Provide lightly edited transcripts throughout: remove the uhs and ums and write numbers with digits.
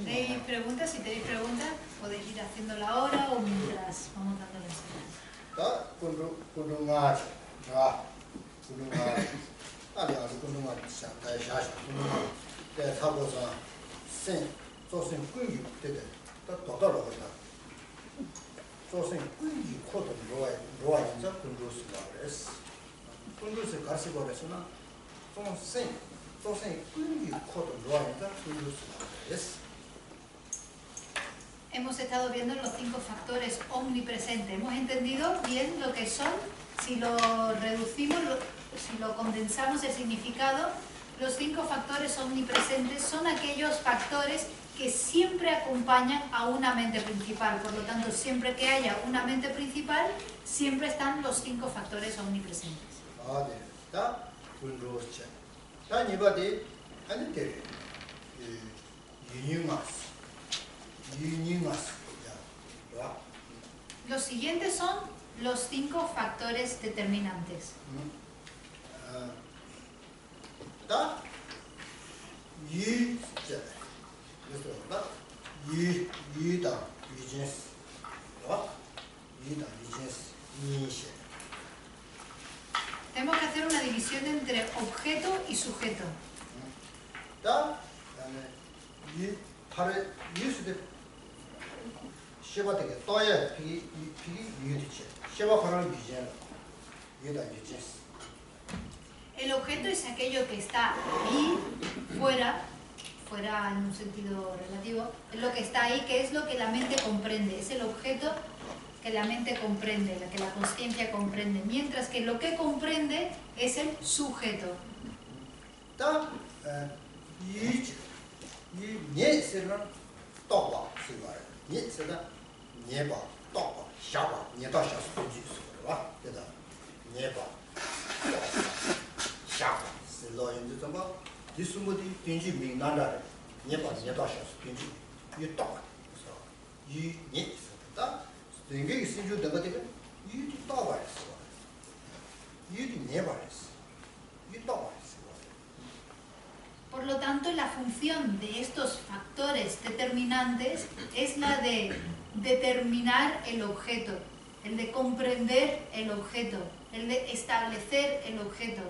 ¿Tenéis preguntas? Si tenéis preguntas, podéis ir haciéndola ahora o mientras vamos dando la enseñanza. Hemos estado viendo los 5 factores omnipresentes. Hemos entendido bien lo que son. Si lo reducimos, si lo condensamos el significado, los 5 factores omnipresentes son aquellos factores que siempre acompañan a una mente principal. Por lo tanto, siempre que haya una mente principal, siempre están los 5 factores omnipresentes. Los siguientes son los 5 factores determinantes. Tenemos que hacer una división entre objeto y sujeto. El objeto es aquello que está ahí, fuera en un sentido relativo, es lo que está ahí, que es lo que la mente comprende, es el objeto que la mente comprende, que la consciencia comprende, mientras que lo que comprende es el sujeto. Por lo tanto, la función de estos factores determinantes es la de determinar el objeto, el de comprender el objeto, el de establecer el objeto.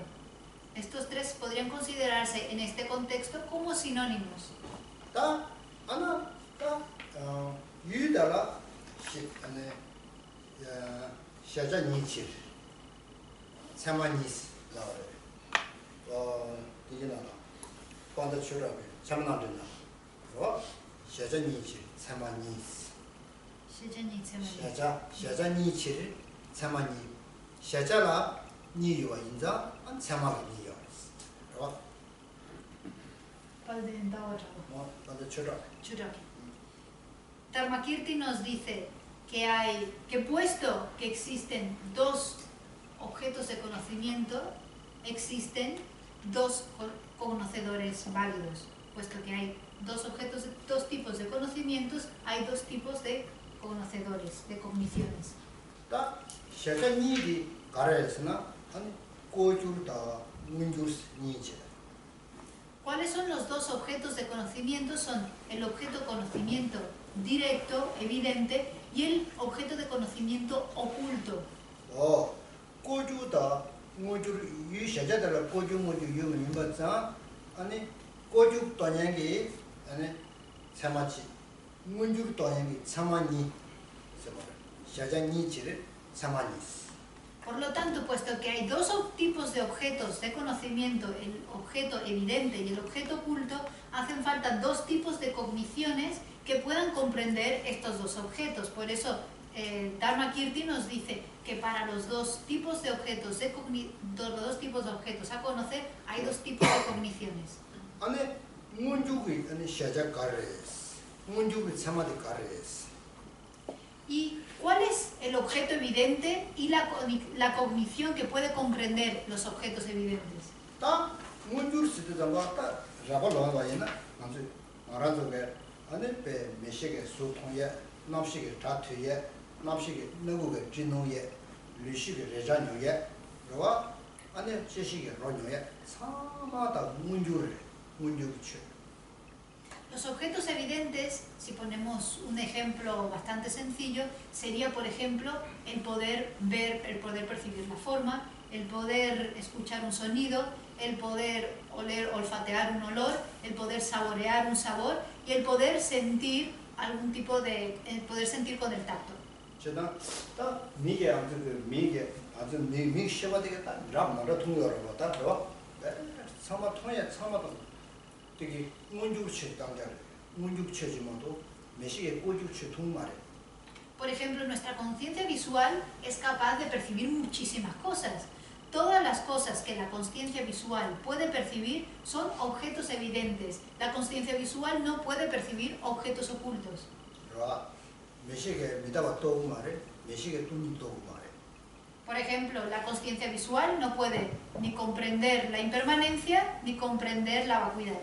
Estos 3 podrían considerarse en este contexto como sinónimos. Dharmakirti nos dice que puesto que existen 2 objetos de conocimiento, existen 2 conocedores válidos. Puesto que hay 2 tipos de conocimientos, hay 2 tipos de conocedores, de cogniciones. ¿Cuáles son los 2 objetos de conocimiento? Son el objeto conocimiento directo, evidente, y el objeto de conocimiento oculto. Por lo tanto, puesto que hay 2 tipos de objetos de conocimiento, el objeto evidente y el objeto oculto, hacen falta 2 tipos de cogniciones que puedan comprender estos 2 objetos. Por eso, Dharmakirti nos dice que para los 2 tipos de objetos a conocer, hay 2 tipos de cogniciones. ¿Y cuál es el objeto evidente y la cognición que puede comprender los objetos evidentes? Los Los objetos evidentes, si ponemos un ejemplo bastante sencillo, sería, por ejemplo, el poder ver, el poder percibir la forma, el poder escuchar un sonido, el poder oler, olfatear un olor, el poder saborear un sabor y el poder sentir algún tipo de, el poder sentir con el tacto. Por ejemplo, nuestra conciencia visual es capaz de percibir muchísimas cosas. Todas las cosas que la consciencia visual puede percibir son objetos evidentes. La consciencia visual no puede percibir objetos ocultos. Por ejemplo, la consciencia visual no puede ni comprender la impermanencia ni comprender la vacuidad.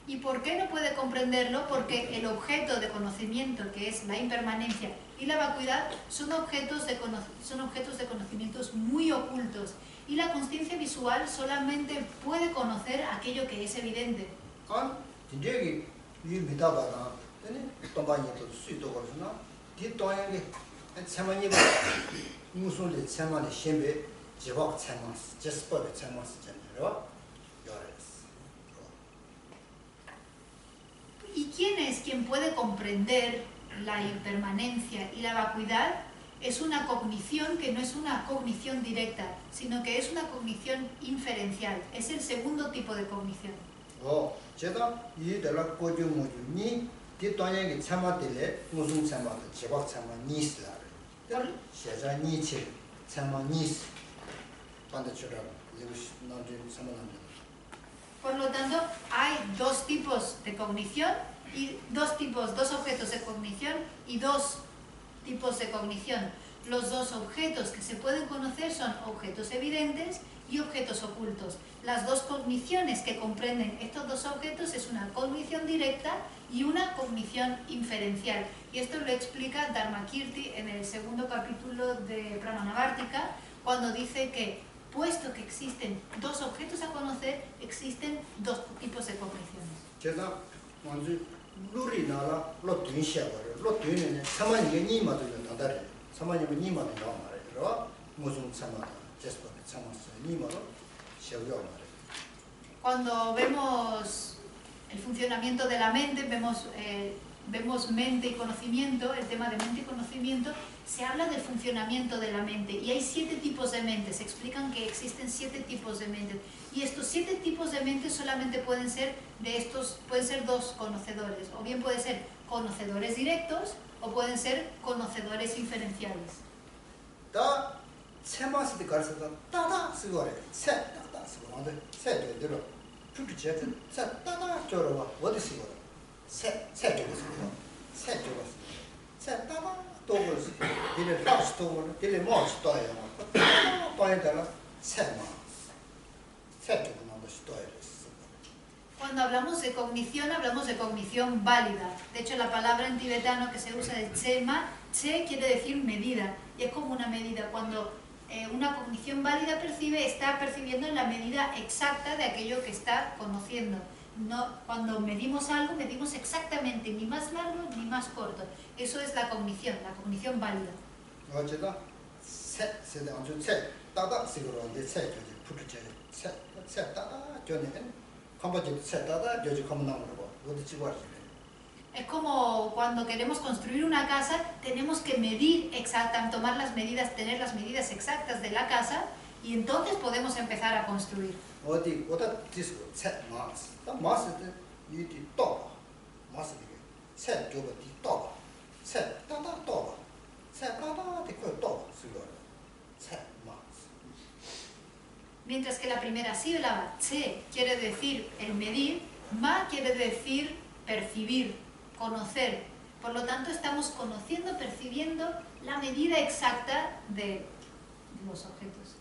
¿Y por qué no puede comprenderlo? Porque el objeto de conocimiento, que es la impermanencia y la vacuidad, son objetos de conocimientos muy ocultos. Y la consciencia visual solamente puede conocer aquello que es evidente. ¿Y quién es quien puede comprender la impermanencia y la vacuidad? Es una cognición que no es una cognición directa, sino que es una cognición inferencial. Es el segundo tipo de cognición. Por lo tanto, hay dos tipos de cognición y dos objetos de cognición y dos tipos de cognición. Los dos objetos que se pueden conocer son objetos evidentes y objetos ocultos. Las dos cogniciones que comprenden estos dos objetos es una cognición directa y una cognición inferencial. Y esto lo explica Dharmakirti en el segundo capítulo de Pramanavartika, cuando dice que, puesto que existen dos objetos a conocer, existen dos tipos de cogniciones. Cuando vemos el funcionamiento de la mente, vemos mente y conocimiento, el tema de mente y conocimiento, se habla del funcionamiento de la mente y hay 7 tipos de mente. Se explican que existen 7 tipos de mente y estos 7 tipos de mente solamente pueden ser dos conocedores, o bien pueden ser conocedores directos o pueden ser conocedores inferenciales. Cuando hablamos de cognición válida. De hecho, la palabra en tibetano que se usa de chema, che quiere decir medida, y es como una medida. Cuando una cognición válida está percibiendo en la medida exacta de aquello que está conociendo. No, cuando medimos algo, medimos exactamente, ni más largo ni más corto. Eso es la cognición válida. Es como cuando queremos construir una casa, tenemos que medir exactamente, tener las medidas exactas de la casa y entonces podemos empezar a construir. Mientras que la primera sílaba, che, quiere decir el medir, ma quiere decir percibir, conocer. Por lo tanto, estamos conociendo, percibiendo la medida exacta de los objetos.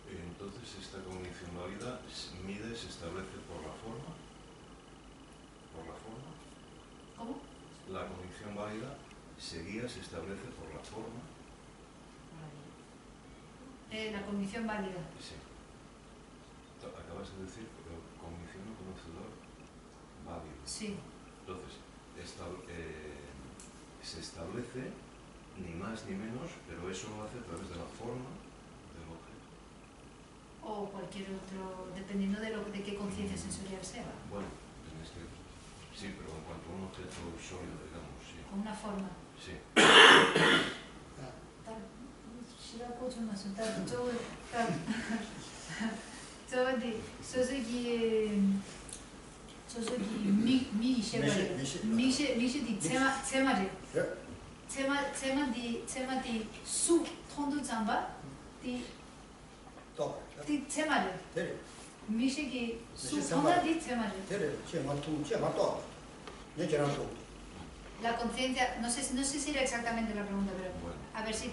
Entonces, esta cognición válida mide, se establece por la forma. ¿Por la forma? ¿Cómo? La cognición válida se guía, se establece por la forma. La cognición válida. Sí. Acabas de decir cognición o conocedor válido. Sí. Entonces, se establece ni más ni menos, pero eso lo hace a través de la forma del objeto. O cualquier otro, dependiendo de qué conciencia sensorial sea. Bueno, sí, pero en cuanto a un objeto sólido, digamos, sí. Con una forma. Sí. La conciencia, no sé si era exactamente la pregunta, pero Bueno. a ver si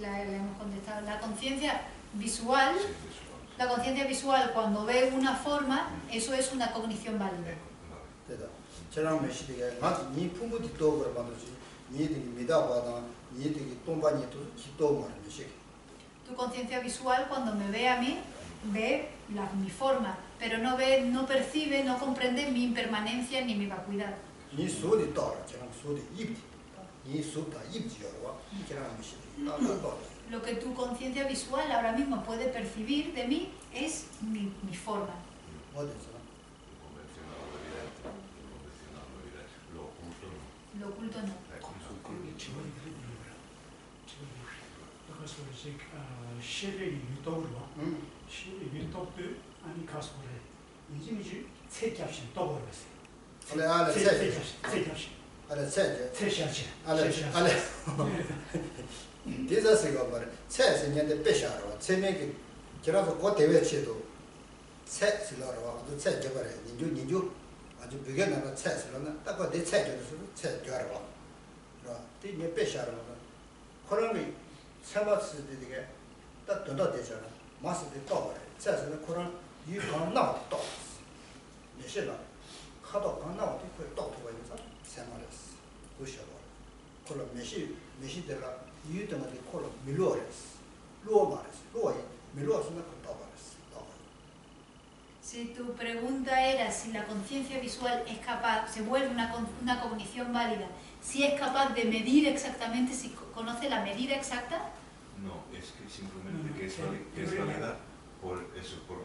la hemos contestado. La conciencia visual, Sí, visual. la conciencia visual cuando ve una forma, eso es una cognición válida. Vale. Tu conciencia visual cuando me ve a mí, ve mi forma, pero no percibe, no comprende mi impermanencia ni mi vacuidad. Lo que tu conciencia visual ahora mismo puede percibir de mí es mi forma. Lo convencional, lo evidente. Lo oculto no. Lo oculto no. Si tu pregunta era si la conciencia visual es capaz, se vuelve una cognición válida, si es capaz de medir exactamente, si conoce la medida exacta. No, es que simplemente que es válida por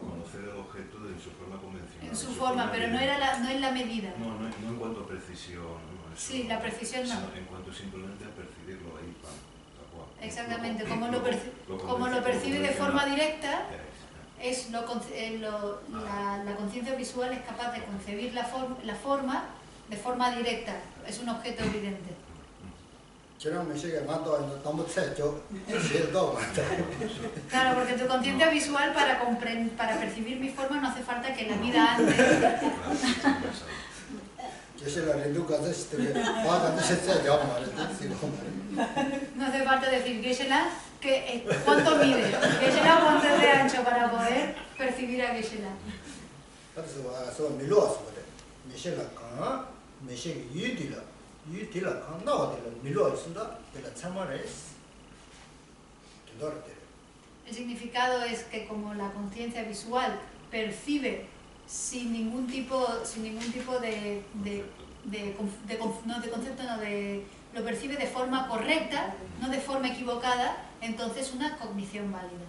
conocer el objeto en su forma convencional. En su forma, pero no es la medida. No en cuanto a precisión. No, sí, la precisión no. En cuanto simplemente a percibirlo ahí, tal cual. Exactamente, como lo percibe de forma directa, es la conciencia visual es capaz de concebir la forma de forma directa, es un objeto evidente. Claro, porque tu conciencia visual para percibir mi forma no hace falta que la mida antes. No hace falta decir Geshe-la cuánto mide, Geshe-la cuánto es de ancho para poder percibir a Geshe-la. El significado es que como la conciencia visual percibe sin ningún tipo lo percibe de forma correcta, no de forma equivocada, entonces una cognición válida.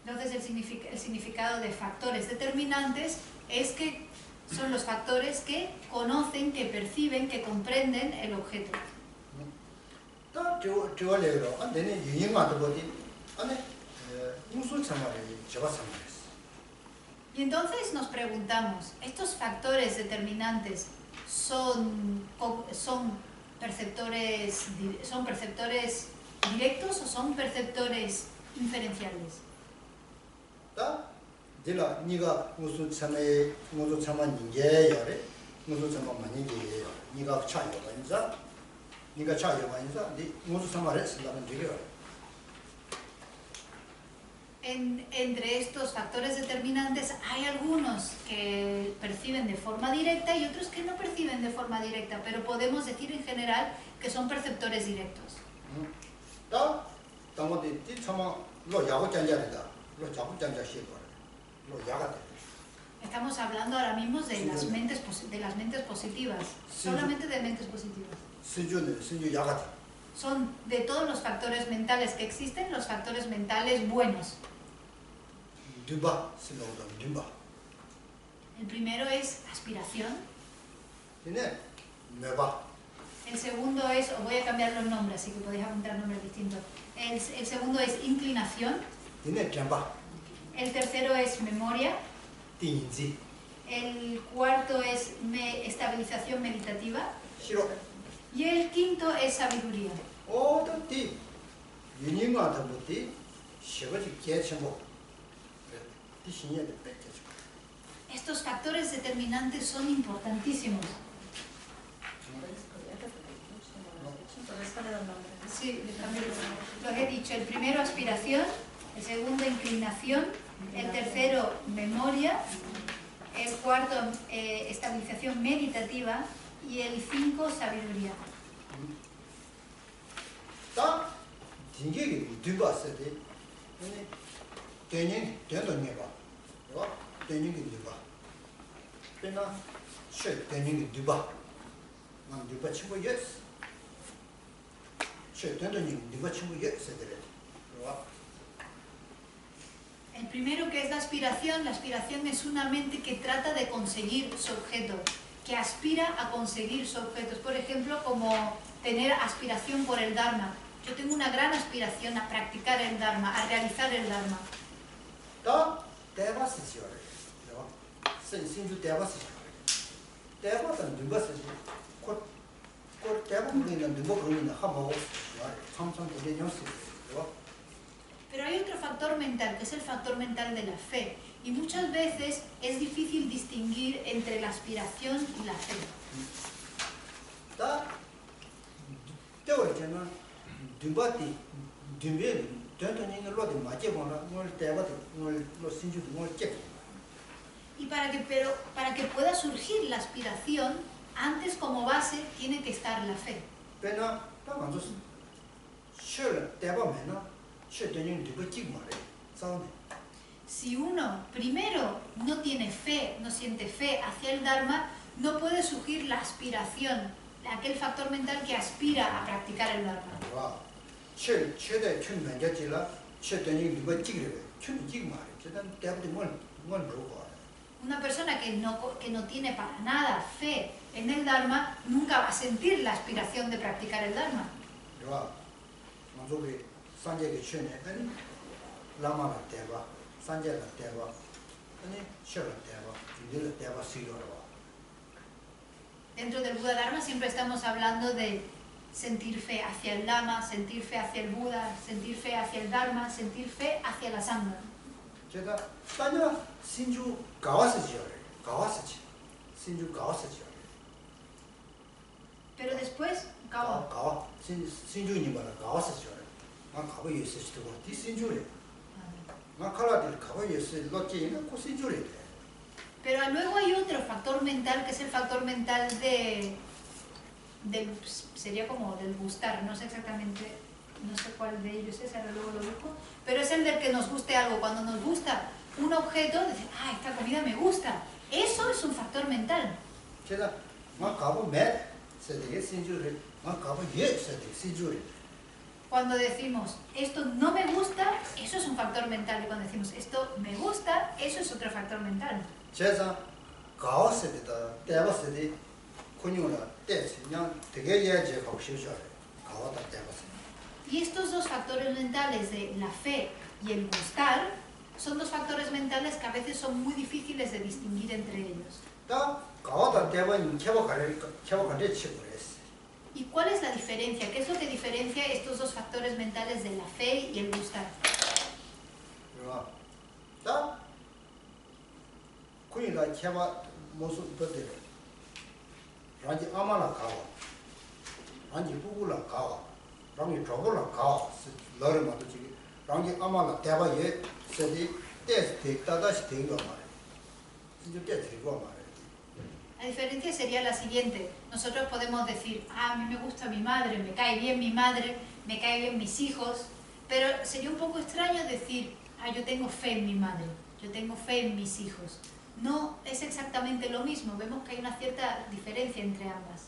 Entonces el significado de factores determinantes es que son los factores que conocen, que perciben, que comprenden el objeto. Y entonces nos preguntamos, ¿estos factores determinantes son perceptores directos o son perceptores inferenciales? 제가 네가 무슨 참에 무슨 참만 인제야래 무슨 참만 많이 게 네가 차이가 인자 네가 차이가 인자 네 무슨 참말에 쓰다는 얘기야. Entre estos factores determinantes hay algunos que perciben de forma directa y otros que no perciben de forma directa, pero podemos decir en general que son perceptores directos. 다 당원들 이 참아 로 야고 잔자다. 로 자고 잔자 시 거래. 로 야가 돼. Estamos hablando ahora mismo de las mentes positivas, solamente de mentes positivas. 신주 야가 돼. Son de todos los factores mentales que existen, los factores mentales buenos. 두바 신호도 두바. El primero es aspiración. 근데 매바. El segundo es, os voy a cambiar los nombres, así que podéis apuntar nombres distintos. El segundo es inclinación. 근데 짬바. El tercero es memoria. 띵지. El cuarto es estabilización meditativa. 싫어. Y el quinto es sabiduría. 어떻게 유닝한테 못이 시거지 개체모. 디신이에 뺏겨줘. Estos factores determinantes son importantísimos. Sí, los he dicho. El primero aspiración, el segundo inclinación, el tercero memoria, el cuarto estabilización meditativa y el 5 sabiduría. 다 딩게 두바스데. 되는 되던네가. 이거 되는 게 두바. 배나 쉐 되는 게 두바. 난 두바 친구 예스. 쉐 되는 게 두바 친구 예스 그래. El primero, que es la aspiración es una mente que trata de conseguir su objeto, que aspira a conseguir su objeto. Por ejemplo, como tener aspiración por el Dharma. Yo tengo una gran aspiración a practicar el Dharma, a realizar el Dharma. 다 대바스지요. 신주 대바스지요. 대바스는 누가스지. 곧 대바스는 누가 그러는 하고 참참 되냐스. Pero hay otro factor mental, que es el factor mental de la fe. Y muchas veces es difícil distinguir entre la aspiración y la fe. 다 때워잖아. 두바티 두베 된다는 걸로 맞게 보나 뭘 때바티 뭘 신주도 뭘 째. Y para que pueda surgir la aspiración, antes como base tiene que estar la fe. 배나 다 먼저 셔를 때바면은 셔 되는 두바 찍 말해. 싸우네. Si uno primero no tiene fe, no siente fe hacia el Dharma, no puede surgir la aspiración, aquel factor mental que aspira a practicar el Dharma. 와. 최대 춘 면제질라 최대니 누가 찍으래. 춘 찍 말해. 제단 때부터 뭘 물어봐. Una persona que no tiene para nada fe en el Dharma nunca va a sentir la aspiración de practicar el Dharma. 와. 먼저게 산재게 춘에 아니 라마라 때봐. 산재라 때봐. 아니 셔라 때봐. 이들 때봐 시로라. Dentro del Buda Dharma siempre estamos hablando de sentir fe hacia el Lama, sentir fe hacia el Buda, sentir fe hacia el Dharma, sentir fe hacia la Sangha. 제가 빠냐 신주 가와스지요. 가와스지. 신주 가와스지요. Pero después, Kawa. 가와. 신주님 말아 가와스지요. 난 가고 있으시고 디 신주래. 난 칼라들 가고 있으 로끼는 고 신주래. Pero luego hay otro factor mental, que es el factor mental sería como del gustar, no sé exactamente, no sé cuál de ellos es, ahora luego lo busco, pero es el del que nos guste algo. Cuando nos gusta un objeto, decir, esta comida me gusta, eso es un factor mental. 제가 막 가고 매 세대게 신주래. 막 가고 예 세대 신주래. Cuando decimos, esto no me gusta, eso es un factor mental, y cuando decimos, esto me gusta, eso es otro factor mental. 제가 가와스데다 대바스데 군요라 대스 그냥 되게 예제 하고 싶어요. 가와다 대바스. Y estos dos factores mentales de la fe y el gustar son dos factores mentales que a veces son muy difíciles de distinguir entre ellos. 다 가와다 대바는 개박하래 치고랬어. ¿Y cuál es la diferencia? ¿Qué es lo que diferencia estos dos factores mentales de la fe y el gustar? 다 kuila cheba mosu tote rangi amala kawa rangi pugula kawa rangi chogula kawa lore mato chigi rangi amala teba ye sedi tes te tadashi te yo mare sinjo te te yo mare. La diferencia sería la siguiente. Nosotros podemos decir, a mí me gusta mi madre, me cae bien mi madre, me cae bien mis hijos, pero sería un poco extraño decir, yo tengo fe en mi madre, yo tengo fe en mis hijos. No es exactamente lo mismo, vemos que hay una cierta diferencia entre ambas.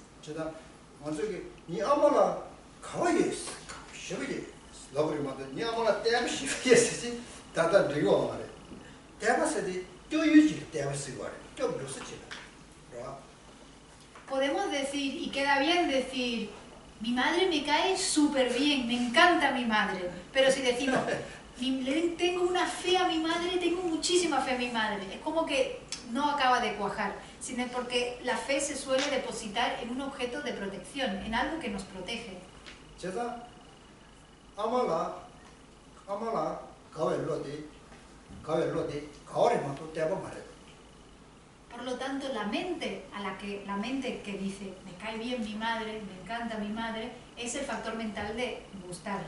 Podemos decir, y queda bien decir, mi madre me cae súper bien, me encanta mi madre. Pero si decimos, tengo una fe a mi madre, tengo muchísima fe a mi madre, es como que no acaba de cuajar, sino porque la fe se suele depositar en un objeto de protección, en algo que nos protege. Por lo tanto, la mente que dice, me cae bien mi madre, me encanta mi madre, es el factor mental de gustar.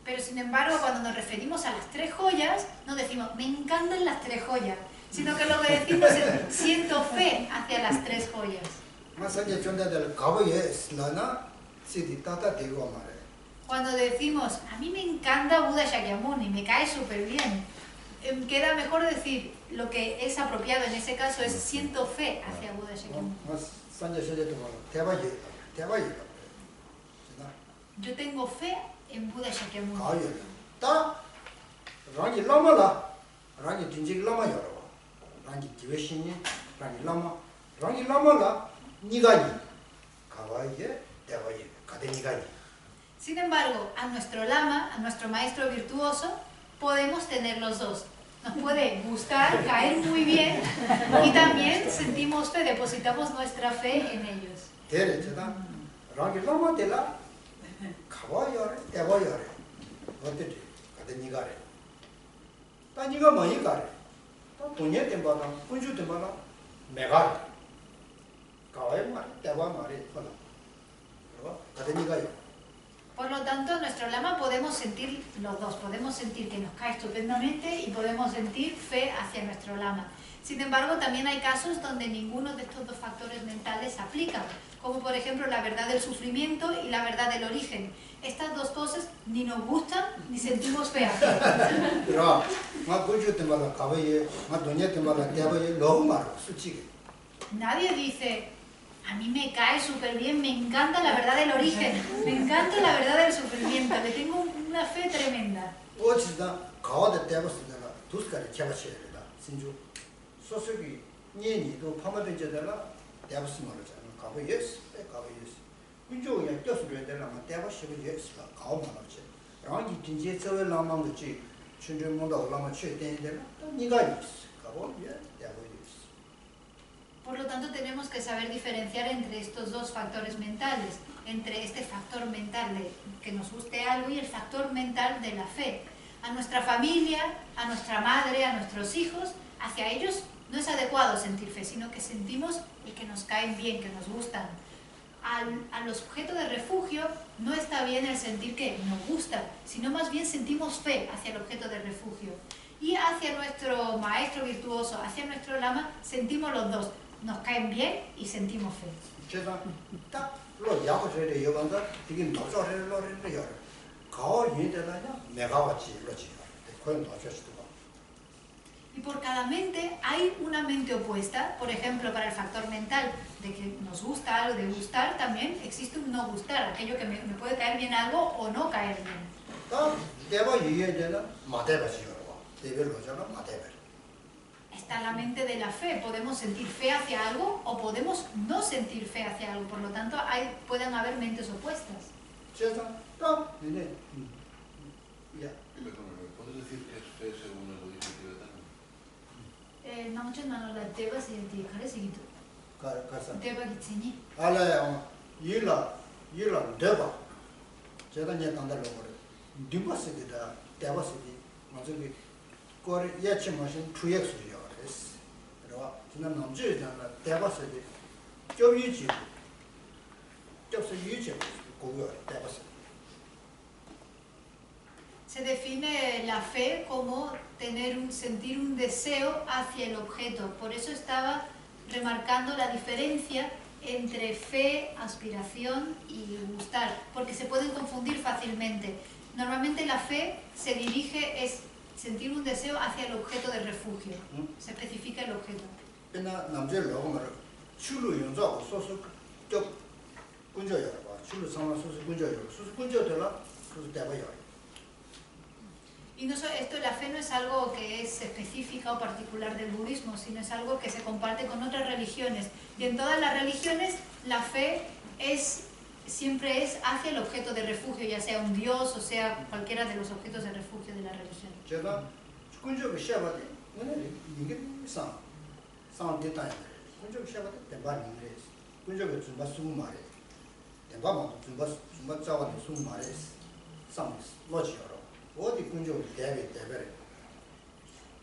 Pero sin embargo, cuando nos referimos a las 3 joyas, no decimos, me encantan las 3 joyas, sino que lo que decimos es, siento fe hacia las 3 joyas. Cuando decimos, a mí me encanta Buda Shakyamuni, me cae súper bien, queda mejor decir, lo que es apropiado en ese caso es, siento fe hacia Buda Shakyamuni. Yo tengo fe en Buda Shakyamuni. Sin embargo, a nuestro lama, a nuestro maestro virtuoso, podemos tener los dos. Nos puede gustar, caer muy bien, y también sentimos fe, depositamos nuestra fe en ellos. Por lo tanto, en nuestro lama podemos sentir los dos, podemos sentir que nos cae estupendamente y podemos sentir fe hacia nuestro lama. Sin embargo, también hay casos donde ninguno de estos dos factores mentales se aplican, como por ejemplo la verdad del sufrimiento y la verdad del origen. Estas dos cosas ni nos gustan ni sentimos fe hacia ellas. Nadie dice, a mí me cae súper bien, me encanta la verdad del origen, me encanta la verdad del sufrimiento, le tengo una fe tremenda. Por lo tanto, tenemos que saber diferenciar entre estos dos factores mentales, entre este factor mental de que nos guste algo y el factor mental de la fe. A nuestra familia, a nuestra madre, a nuestros hijos, hacia ellos no es adecuado sentir fe, sino que sentimos el que nos caen bien, que nos gustan. A los objetos de refugio no está bien el sentir que nos gusta, sino más bien sentimos fe hacia el objeto de refugio. Y hacia nuestro maestro virtuoso, hacia nuestro lama, sentimos los dos. Nos caen bien y sentimos fe. Y por cada mente hay una mente opuesta. Por ejemplo, para el factor mental de que nos gusta algo, de gustar, también existe un no gustar, aquello que me puede caer bien algo o no caer bien. Está la mente de la fe. Podemos sentir fe hacia algo o podemos no sentir fe hacia algo. Por lo tanto, pueden haber mentes opuestas. ¿Puedes decir qué es fe según el budismo tibetano? dimbasidida 대바시디 맞으기 거리 예치 마신 투엑스요. 그래서 그러와 지난 남주잖아. 대바시디 교육지 접수 유지 고려 대바시. Se define la fe como sentir un deseo hacia el objeto. Por eso estaba remarcando la diferencia entre fe, aspiración y gustar, porque se pueden confundir fácilmente. Normalmente la fe se dirige, es sentir un deseo hacia el objeto de refugio. Se especifica el objeto. 그러나 남자라고 말을 출루 연자고 소소 쪽 군저야 봐. 출루 상황 소소 군저야. 소소 군저들라 소소 대바야. Y no, esto, la fe no es algo que es específica o particular del budismo, sino es algo que se comparte con otras religiones. Y en todas las religiones la fe siempre es hacia el objeto de refugio, ya sea un dios o sea cualquiera de los objetos de refugio de la religión. 제가 군저가 시작할 때 오늘 이게 상대타야. 군저가 시작할 때 대바는 그래. 군저가 좀 맞수고 말해. 대바만 좀 맞자고 좀 말해. 상 로지어로.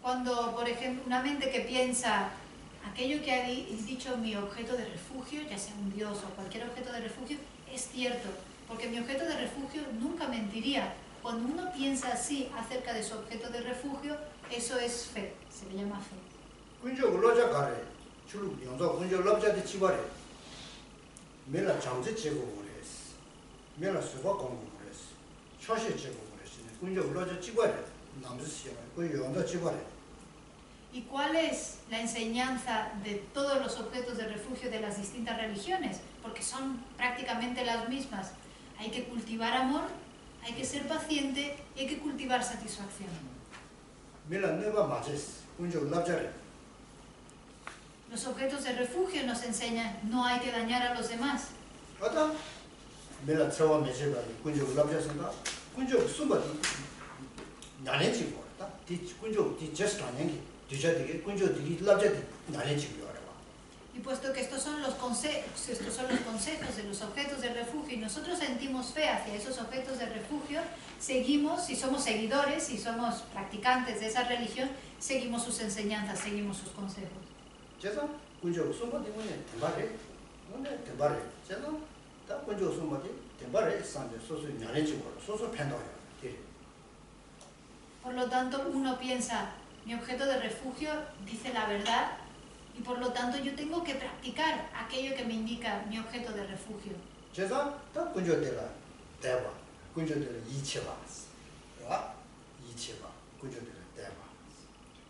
Cuando, por ejemplo, una mente que piensa aquello que ha dicho mi objeto de refugio, ya sea un dios o cualquier objeto de refugio, es cierto, porque mi objeto de refugio nunca mentiría. Cuando uno piensa así acerca de su objeto de refugio, eso es fe, se le llama fe. ¿Y cuál es la enseñanza de todos los objetos de refugio de las distintas religiones? Porque son prácticamente las mismas. Hay que cultivar amor, hay que ser paciente y hay que cultivar satisfacción. Los objetos de refugio nos enseñan no hay que dañar a los demás. Y puesto que estos son los consejos de los objetos de refugio y nosotros sentimos fe hacia esos objetos de refugio, seguimos, si somos seguidores, si somos practicantes de esa religión, seguimos sus enseñanzas, seguimos sus consejos. Por lo tanto, uno piensa, mi objeto de refugio dice la verdad y por lo tanto yo tengo que practicar aquello que me indica mi objeto de refugio.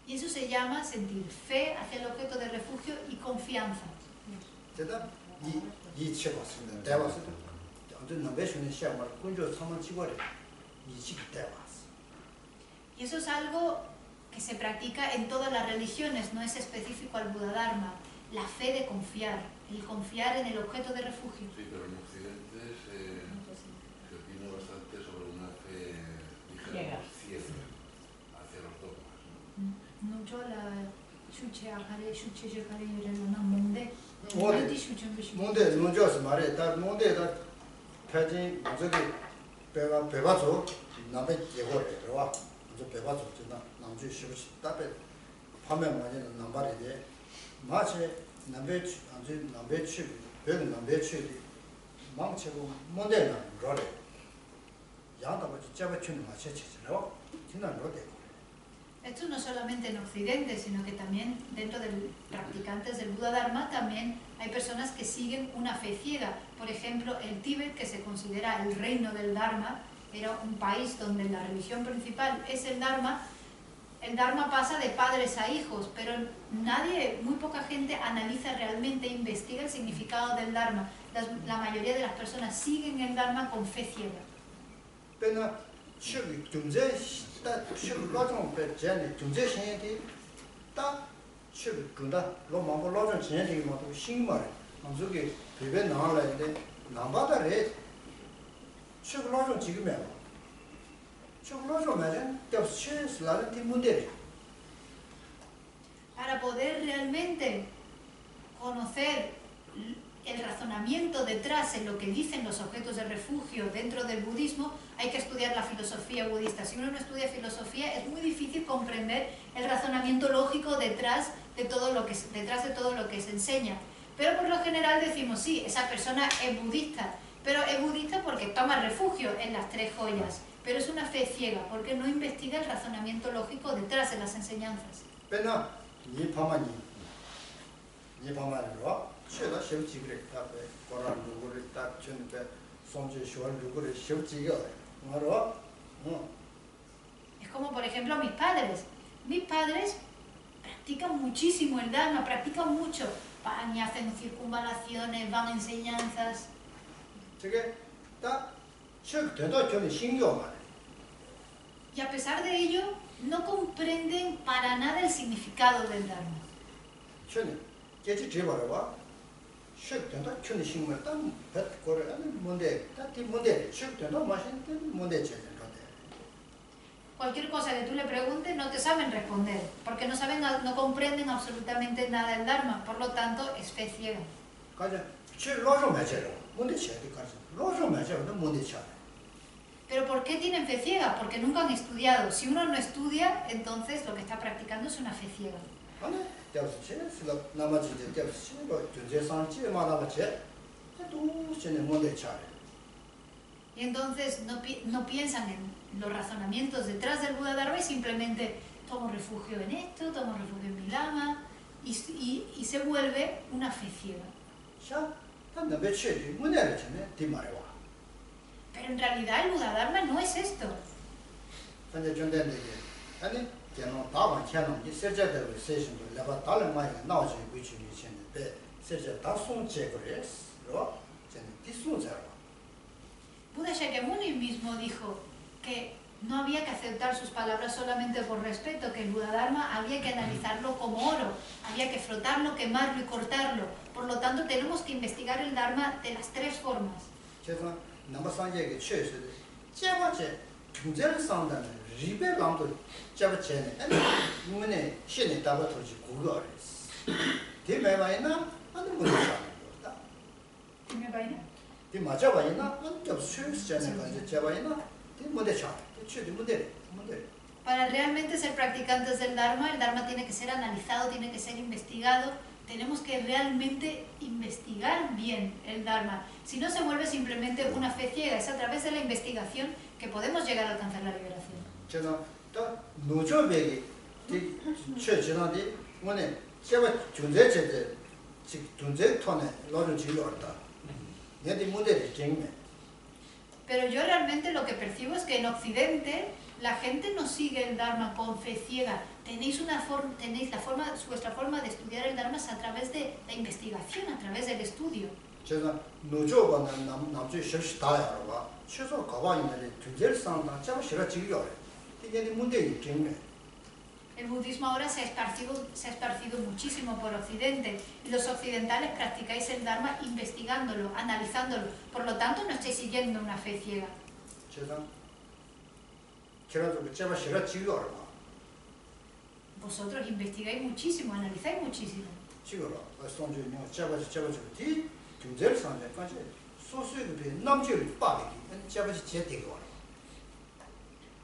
Y eso se llama sentir fe hacia el objeto de refugio y confianza. Y eso es algo que se practica en todas las religiones, no es específico al Buda Dharma. La fe de confiar, el confiar en el objeto de refugio. Sí, pero en Occidente se opina bastante sobre una fe, dijéramos, ciega hacia los dogmas. No, yo la shuche akare, shuche jekare yorelona monde. 뭔데 논저스 말해 다 뭔데다 패진 저기 배바죠 남배 예고래 들어와 저 배바죠 진짜 남주 쉬고시 답에 화면 많이는 남발이데 마치 남배 안주 남배 취 배는 남배 취 망치고 뭔데나 그래 야다 뭐 잡아 주는 마치 치잖아 진짜 그래. Esto no solamente en Occidente, sino que también dentro de practicantes del Buda Dharma también hay personas que siguen una fe ciega. Por ejemplo, el Tíbet, que se considera el reino del Dharma, era un país donde la religión principal es el Dharma pasa de padres a hijos, pero muy poca gente analiza realmente, investiga el significado del Dharma. La mayoría de las personas siguen el Dharma con fe ciega. 딱 로종 배제네 중재 신인데 딱 준다 로망고 로종 진행되게 모두 신말 방송에 배배 나와라는데 남바다래 로종 지금이야 로종 말은 depus라는 팀문데 Para poder realmente conocer el razonamiento detrás en lo que dicen los objetos de refugio dentro del budismo, hay que estudiar la filosofía budista. Si uno no estudia filosofía, es muy difícil comprender el razonamiento lógico detrás de todo lo que se enseña. Pero por lo general decimos, sí, esa persona es budista, pero es budista porque toma refugio en las tres joyas, pero es una fe ciega, porque no investiga el razonamiento lógico detrás de las enseñanzas. Pero ni pamani ro, cheda shevchigre tape, koran lugure tap chunpe, somje shwal lugure shevchiga, ngaro. Es como, por ejemplo, mis padres. Mis padres practican muchísimo el Dharma, practican mucho. Van y hacen circunvalaciones, van a enseñanzas. Y a pesar de ello, no comprenden para nada el significado del Dharma. Cualquier cosa que tú le preguntes no te saben responder, porque no comprenden absolutamente nada del Dharma, por lo tanto es fe ciega. Pero ¿por qué tienen fe ciega? Porque nunca han estudiado. Si uno no estudia, entonces lo que está practicando es una fe ciega. Y entonces no piensan en los razonamientos detrás del Buda Dharma y simplemente tomo refugio en esto, tomo refugio en mi lama, y se vuelve una fe ciega. Pero en realidad el Buda Dharma no es esto. Buda Shakyamuni mismo dijo que no había que aceptar sus palabras solamente por respeto, que el Buda Dharma había que analizarlo como oro, había que frotarlo, quemarlo y cortarlo. Por lo tanto, tenemos que investigar el Dharma de las tres formas. Para realmente ser practicantes del Dharma, el Dharma tiene que ser analizado, tiene que ser investigado. Tenemos que realmente investigar bien el Dharma. Si no, se vuelve simplemente una fe ciega. Es a través de la investigación que podemos llegar a alcanzar la liberación. Pero yo realmente lo que percibo es que en Occidente la gente no sigue el Dharma con fe ciega. Vuestra forma de estudiar el Dharma es a través de la investigación, a través del estudio. El budismo ahora se ha esparcido muchísimo por Occidente y los occidentales practicáis el Dharma investigándolo, analizándolo. Por lo tanto, no estáis siguiendo una fe ciega. Vosotros investigáis muchísimo, analizáis muchísimo.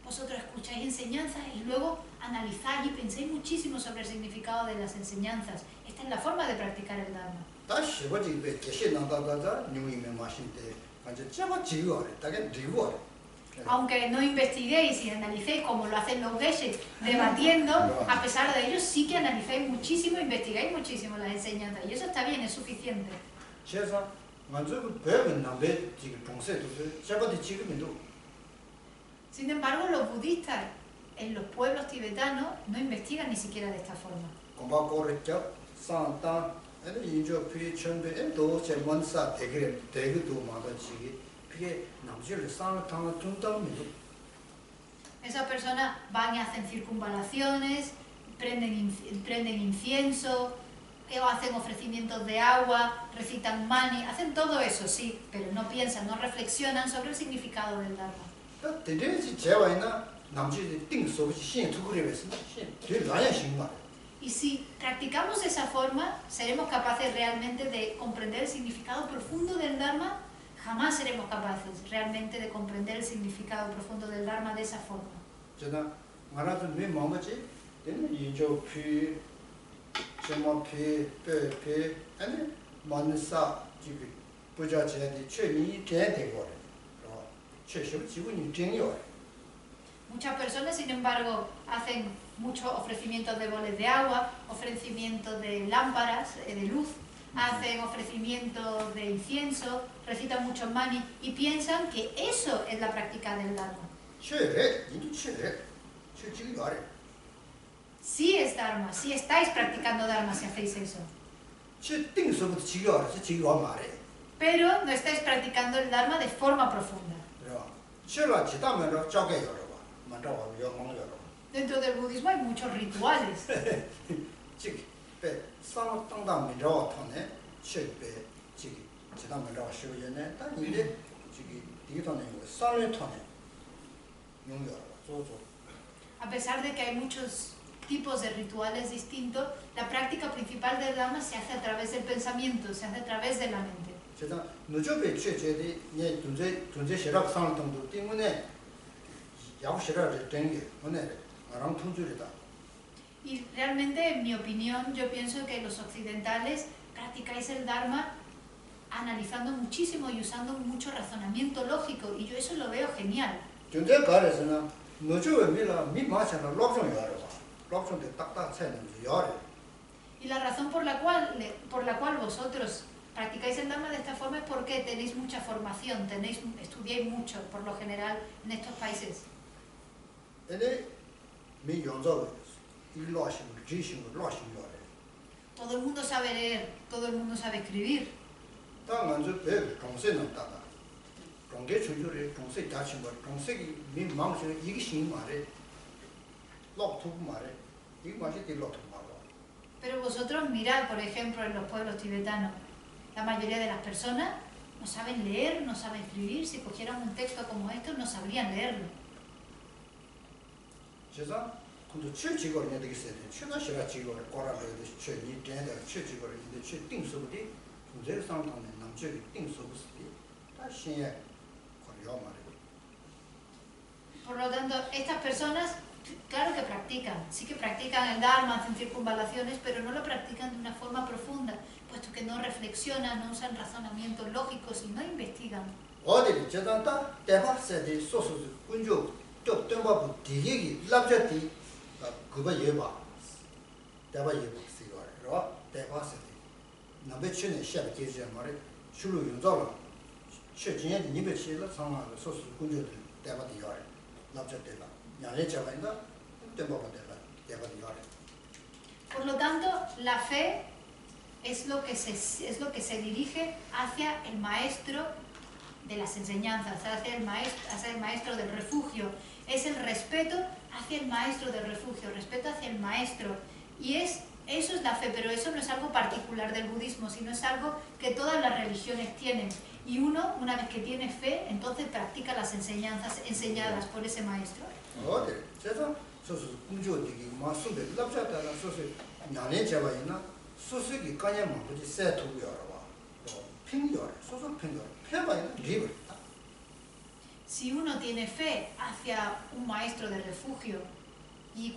Vosotros escucháis enseñanzas y luego analizáis y pensáis muchísimo sobre el significado de las enseñanzas. Esta es la forma de practicar el Dharma. Aunque no investiguéis y analicéis como lo hacen los geshe, debatiendo, a pesar de ello sí que analizáis muchísimo, investigáis muchísimo las enseñanzas. Y eso está bien, es suficiente. Sin embargo, los budistas en los pueblos tibetanos no investigan ni siquiera de esta forma. Esas personas van y hacen circunvalaciones, prenden incienso, o hacen ofrecimientos de agua, recitan mani, hacen todo eso, sí, pero no piensan, no reflexionan sobre el significado del Dharma. Y si practicamos esa forma, seremos capaces realmente de comprender el significado profundo del Dharma, jamás seremos capaces realmente de comprender el significado profundo del Dharma de esa forma. 저는 말아도 매 뭐지? 되는 이조 피 제모 피페 아니 만사 지금 부자제의 최니 대대고 최신 지분이 되요. Muchas personas, sin embargo, hacen muchos ofrecimientos de boles de agua, ofrecimientos de lámparas, de luz, hacen ofrecimientos de incienso, recitan muchos manis y piensan que eso es la práctica del Dharma. Sí es Dharma, sí estáis practicando Dharma si hacéis eso. Pero no estáis practicando el Dharma de forma profunda. Dentro del budismo hay muchos rituales. A pesar de que hay muchos tipos de rituales distintos, la práctica principal del Dharma se hace a través del pensamiento, se hace a través de la mente. Y realmente, en mi opinión, yo pienso que los occidentales practicáis el Dharma analizando muchísimo y usando mucho razonamiento lógico, y yo eso lo veo genial. Y la razón por la cual vosotros practicáis el Dharma de esta forma es porque tenéis mucha formación, estudiáis mucho, por lo general, en estos países. Todo el mundo sabe leer, todo el mundo sabe escribir. Pero vosotros mirad, por ejemplo, en los pueblos tibetanos, la mayoría de las personas no saben leer, no saben escribir. Si cogieran un texto como esto, no sabrían leerlo. Por lo tanto, estas personas, claro que practican, sí que practican el Dharma, hacen circunvalaciones, pero no lo practican de una forma profunda, puesto que no reflexionan, no usan razonamientos lógicos y no investigan. Por lo tanto, la fe es lo que se dirige hacia el maestro de las enseñanzas, hacia el maestro del refugio. Es el respeto hacia el maestro del refugio, respeto hacia el maestro. Y eso es la fe, pero eso no es algo particular del budismo, sino es algo que todas las religiones tienen. Y uno, una vez que tiene fe, entonces practica las enseñanzas enseñadas por ese maestro. Si uno tiene fe hacia un maestro de refugio y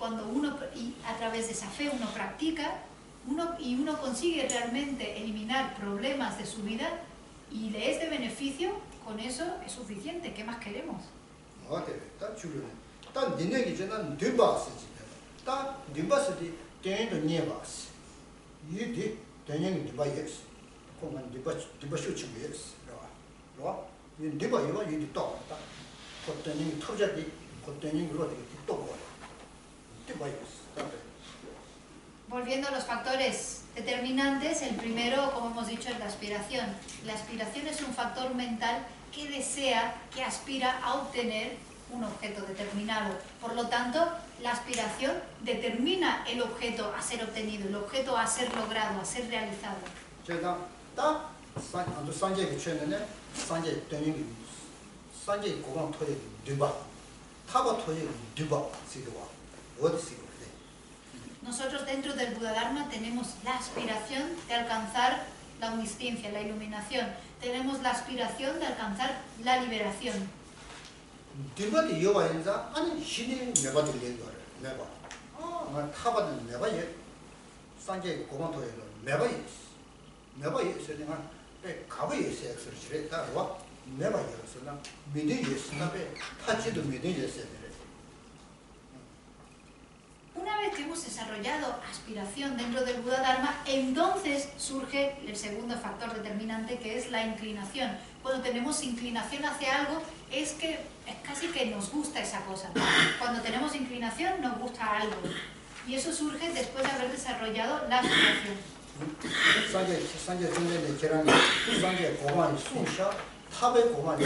a través de esa fe uno practica, uno consigue realmente eliminar problemas de su vida y le es de beneficio, con eso es suficiente. ¿Qué más queremos? Volviendo a los factores determinantes, el primero, como hemos dicho, es la aspiración. La aspiración es un factor mental que desea, que aspira a obtener un objeto determinado. Por lo tanto, la aspiración determina el objeto a ser obtenido, el objeto a ser logrado, a ser realizado. Nosotros dentro del Buda Dharma tenemos la aspiración de alcanzar la omnisciencia, la iluminación. Tenemos la aspiración de alcanzar la liberación. 뒷바디 요가 인자 아니 신이 내바디 내거래 내바 아 타바디 내바예 산제 고만토에로 내바예 내바예 세딩아 에 가바예 섹스를 지레다 와 내바예스나 미디예스나베 타치도 미디예스네. Una vez que hemos desarrollado aspiración dentro del Buda Dharma, entonces surge el segundo factor determinante, que es la inclinación. Cuando tenemos inclinación hacia algo, es casi que nos gusta esa cosa. Cuando tenemos inclinación, nos gusta algo. Y eso surge después de haber desarrollado la aspiración. 산제 중간에 계란이 산제 고만이 순샤 탑에 고만이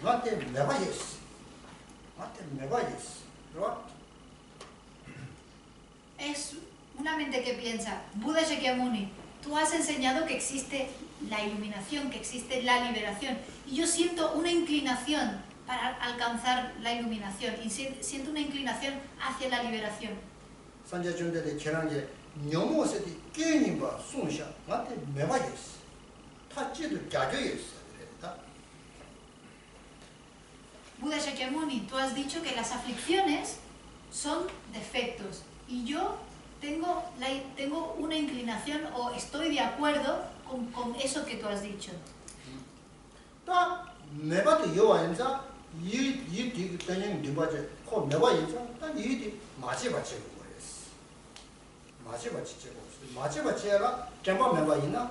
나한테 내바예스 나한테 내바예스 그렇죠? Es una mente que piensa, Buda Shakyamuni, tú has enseñado que existe la iluminación, que existe la liberación, y yo siento una inclinación para alcanzar la iluminación, y siento una inclinación hacia la liberación. 산제 중간에 계란이 녀모세디 깨님바 순샤 나한테 내바예스 타치도 자교예스 그랬다. Buda Shakyamuni, tú has dicho que las aflicciones son defectos. Y yo tengo una inclinación o estoy de acuerdo con eso que tú has dicho. 딱 내바도 요한자 이 되는 디바제 코 내바 인자 딱 이디 마치바치 거였어. 마치바치 제고 마치바치라 점바 내바 있나?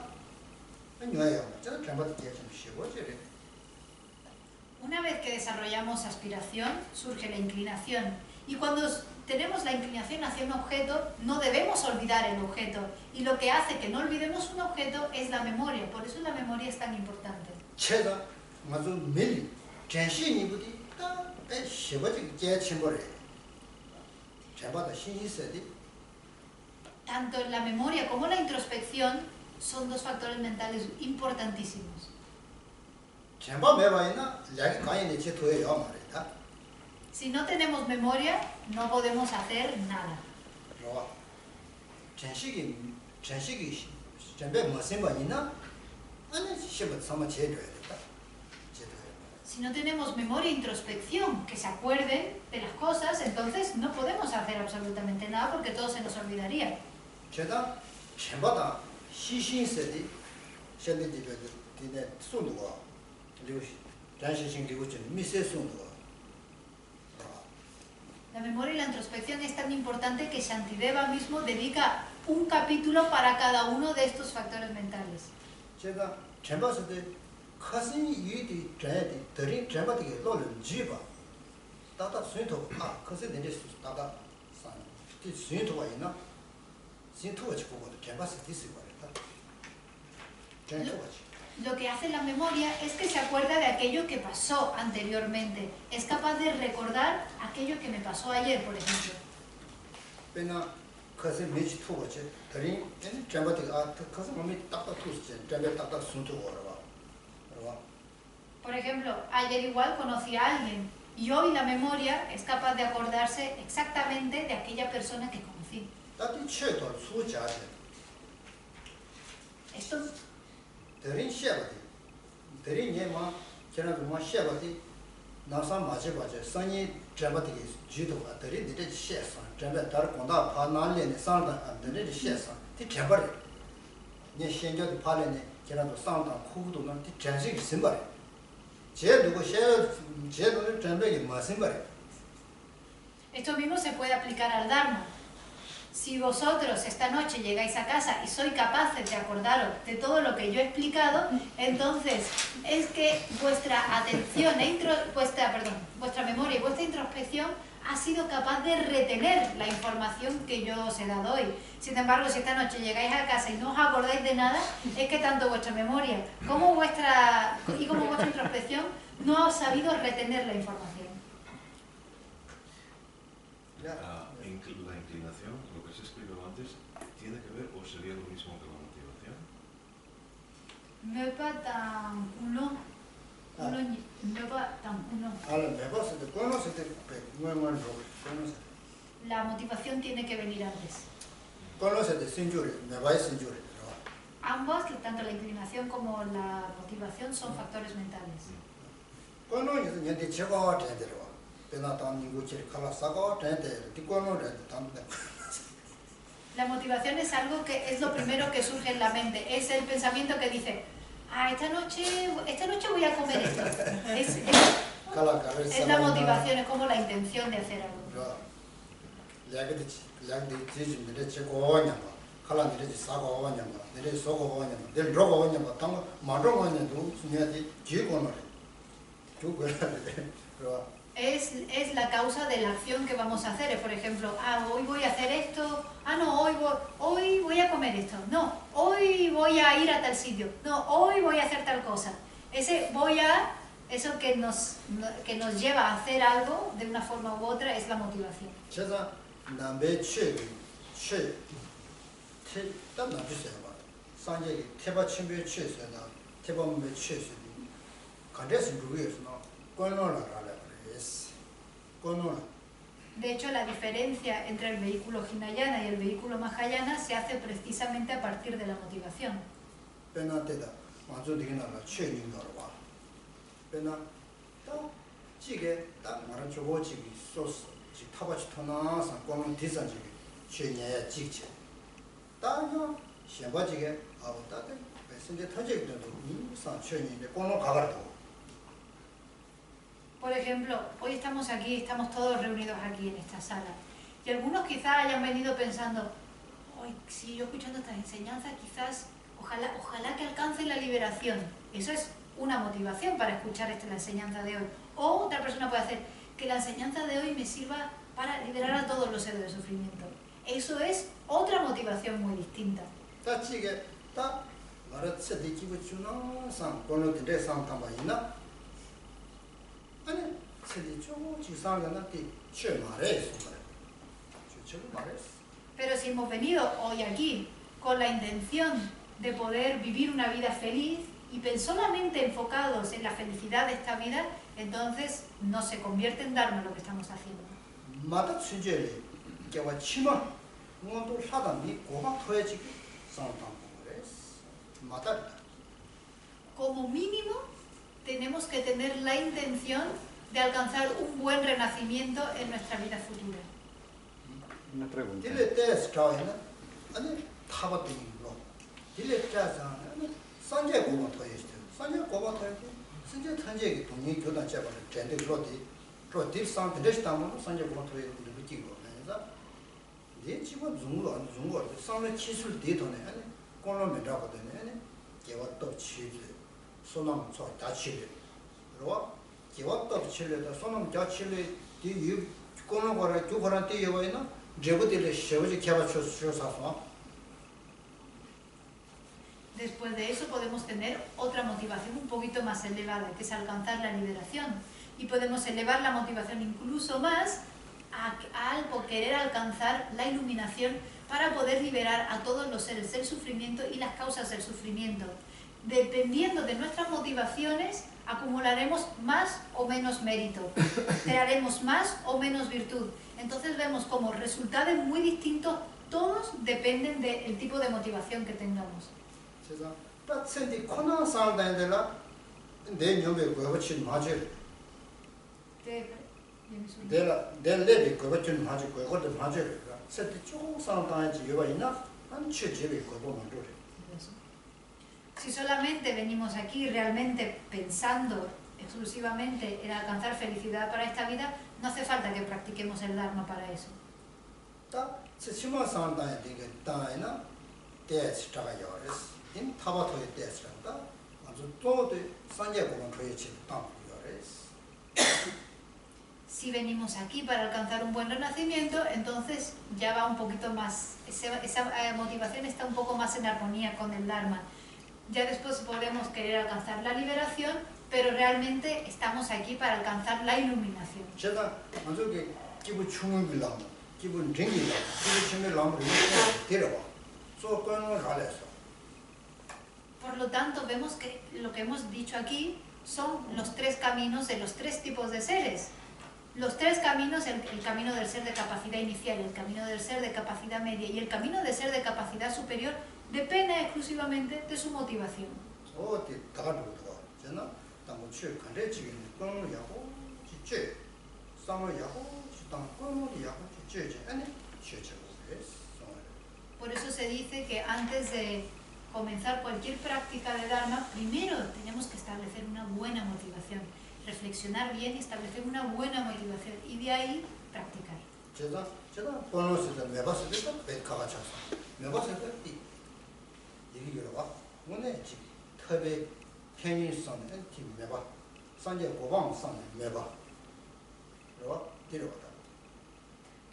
아니야. 저 점바도 좀 쉬고지. Una vez que desarrollamos aspiración, surge la inclinación. Y cuando tenemos la inclinación hacia un objeto, no debemos olvidar el objeto. Y lo que hace que no olvidemos un objeto es la memoria. Por eso la memoria es tan importante. 체다 맞아 밀 전신이부디 딱 쉬버지 제침벌에 제바다 신이세디 Tanto la memoria como la introspección son dos factores mentales importantísimos. 제바 매바이나 략이 가인의 제도에 요 말이다. Si no tenemos memoria, no podemos hacer nada. 좋아. 전식이 전배 무슨 말이나 아니 시버 삼아 제도에 됐다. 제도에. Si no tenemos memoria e introspección, que se acuerden de las cosas, entonces no podemos hacer absolutamente nada porque todo se nos olvidaría. 제가 제바다 시신세디 현대지가 디네 순도가 그리고 단시신 그리고 좀 미세 순도가 La memoria y la introspección es tan importante que Shantideva mismo dedica un capítulo para cada uno de estos factores mentales. 제가 제바서 때 커신 이디 제디 들이 제바디게 로를 지바 다다 수인토 커신 내지 다다 산 수인토가 있나 수인토가 지고도 제바서 디스 거다 제인토가 Lo que hace la memoria es que se acuerda de aquello que pasó anteriormente. Es capaz de recordar aquello que me pasó ayer, por ejemplo. 배나 커신 메지 토가지 들이 제바디가 커신 몸이 딱딱 투스 제바 딱딱 수인토가 Por ejemplo, ayer igual conocí a alguien y hoy la memoria es capaz de acordarse exactamente de aquella persona que conocí. Esto Esto mismo se puede aplicar al Dharma. Si vosotros esta noche llegáis a casa y sois capaces de acordaros de todo lo que yo he explicado, entonces es que vuestra atención, vuestra memoria y vuestra introspección ha sido capaz de retener la información que yo os he dado hoy. Sin embargo, si esta noche llegáis a casa y no os acordáis de nada, es que tanto vuestra memoria como vuestra introspección no ha sabido retener la información. La inclinación, lo que se explicó antes, ¿tiene que ver o sería lo mismo que la motivación? Me pas tan uno. La motivación tiene que venir antes. Ambos, tanto la inclinación como la motivación, son factores mentales. 권노에서 년대 제거 되더라고. 배나단 이거지 칼라사가 되는데 뒤권노를 담다. La motivación es algo que es lo primero que surge en la mente. Es el pensamiento que dice, esta noche voy a comer esto. Es la motivación, es como la intención de hacer algo. Es la causa de la acción que vamos a hacer. Por ejemplo, hoy voy a hacer esto, no, hoy voy a comer esto, no, hoy voy a ir a tal sitio, no, hoy voy a hacer tal cosa. Eso que nos lleva a hacer algo de una forma u otra es la motivación. De hecho, la diferencia entre el vehículo Hinayana y el vehículo Mahayana se hace precisamente a partir de la motivación. Por ejemplo, hoy estamos aquí, estamos todos reunidos aquí en esta sala. Y algunos quizás hayan venido pensando, hoy si yo escuchando estas enseñanzas, quizás, ojalá que alcance la liberación. Eso es una motivación para escuchar la enseñanza de hoy. O otra persona puede hacer, que la enseñanza de hoy me sirva para liberar a todos los seres de sufrimiento. Eso es otra motivación muy distinta. Pero si hemos venido hoy aquí con la intención de poder vivir una vida feliz y solamente enfocados en la felicidad de esta vida, entonces no se convierte en Dharma lo que estamos haciendo. Como mínimo, tenemos que tener la intención de alcanzar un buen renacimiento en nuestra vida futura. Una pregunta. Después de eso podemos tener otra motivación un poquito más elevada, que es alcanzar la liberación. Y podemos elevar la motivación incluso más al querer alcanzar la iluminación para poder liberar a todos los seres del sufrimiento y las causas del sufrimiento. Dependiendo de nuestras motivaciones, acumularemos más o menos mérito, crearemos más o menos virtud. Entonces vemos como resultados muy distintos, todos dependen del tipo de motivación que tengamos. Si solamente venimos aquí realmente pensando exclusivamente en alcanzar felicidad para esta vida, no hace falta que practiquemos el Dharma para eso. Si venimos aquí para alcanzar un buen renacimiento, entonces ya va un poquito más, esa motivación está un poco más en armonía con el Dharma. Ya después podemos querer alcanzar la liberación, pero realmente estamos aquí para alcanzar la iluminación. Por lo tanto, vemos que lo que hemos dicho aquí son los tres caminos de los tres tipos de seres. Los tres caminos, el camino del ser de capacidad inicial, el camino del ser de capacidad media y el camino del ser de capacidad superior, depende exclusivamente de su motivación. 어디 다가도도 저나 당고 취 간제 지금 공을 야고 지체 상을 야고 지당 공을 야고 지체 아니 취체 Por eso se dice que antes de comenzar cualquier práctica de Dharma, primero tenemos que establecer una buena motivación, reflexionar bien y establecer una buena motivación y de ahí practicar. 제가 번호스도 매봤을 때도 백화가 쳤어. 매봤을 때 이리로 와. 오늘 지금特别 편의성은 팀 매봐. 산재 고방성 매봐. 그리고 데려왔다.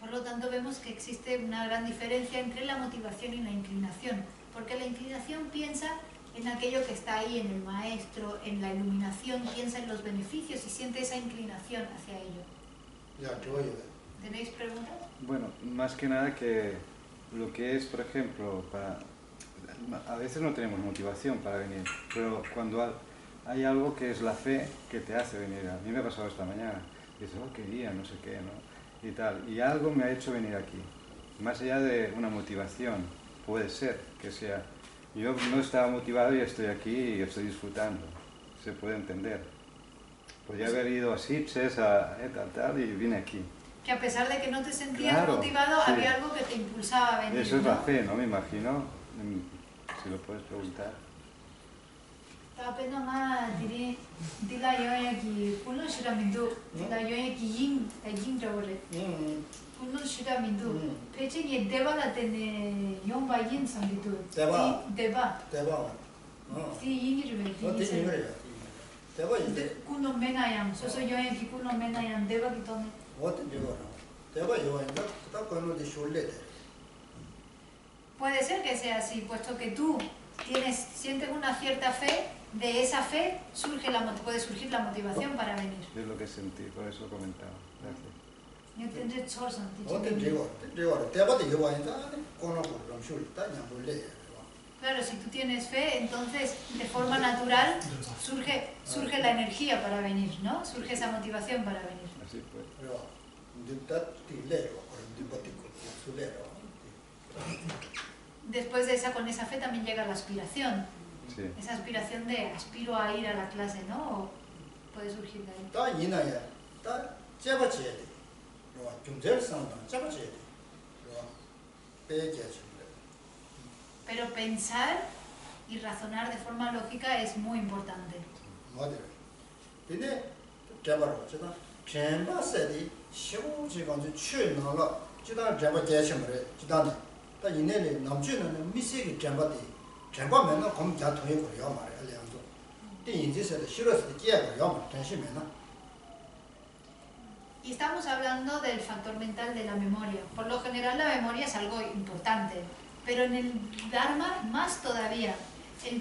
Por lo tanto, vemos que existe una gran diferencia entre la motivación y la inclinación, porque la inclinación piensa en aquello que está ahí, en el maestro, en la iluminación, piensa en los beneficios y siente esa inclinación hacia ello. 야, 저거요. ¿Tenéis preguntas? Bueno, más que nada que lo que es, por ejemplo, a veces no tenemos motivación para venir, pero cuando hay algo que es la fe que te hace venir. A mí me ha pasado esta mañana. Dices, oh, qué día, no sé qué, ¿no? Y tal. Y algo me ha hecho venir aquí. Más allá de una motivación, puede ser que sea. Yo no estaba motivado y estoy aquí y estoy disfrutando. Se puede entender. Podría haber ido a Sitges, a tal, y vine aquí. Que a pesar de que no te sentías Claro, motivado, sí. había algo que te impulsaba a venir. Eso es ¿no? la fe, ¿no? Me imagino. Si lo puedes preguntar. Tapena nga dila yoyaki kuno shira mindu dila yoyaki yin jawre kuno shira mindu peche ye deva la tene yomba yin sambitu Deva. deva 대박. ti yin jime 어디 ti 이거야. 대박 이제 kuno menayam soso yoyaki kuno menayam deva kitone 어디 이거라. 대박 이거 이제 딱 거는 쇼레데. puede ser que sea así puesto que tú sientes una cierta fe. De esa fe puede surgir la motivación para venir. Es lo que sentí, por eso comentaba. Gracias. Yo tendré chorson, 어디 이거 대박도 이거 이제 거는 좀 쇼다 그냥 몰래. Claro, si tú tienes fe, entonces de forma natural surge la energía para venir, ¿no? Surge esa motivación para venir. Así fue. 그래서 이제 딜레로 그런 버티고 수레로. Después de con esa fe también llega la aspiración. Sí. Esa aspiración de aspiro a ir a la clase, ¿no? O puede surgir de ahí. 다 이나야. 다 잡아줘야 돼. 그리고 좀 절상도 잡아줘야 돼. 그리고 빼줘야 돼. Pero pensar y razonar de forma lógica es muy importante. 맞아요. 근데 잡아로 제가 잼바세디 시고지간지 취나라. 지단 잡아 대셔머래. 지단에 다 이내에 남주는 미세기 잡아디. 잼바면은 검 자통에 거려 말이야. 알량도. 인지세도 싫어서 깨고 요 ten시면은 Y estamos hablando del factor mental de la memoria. Por lo general la memoria es algo importante, pero en el Dharma más todavía.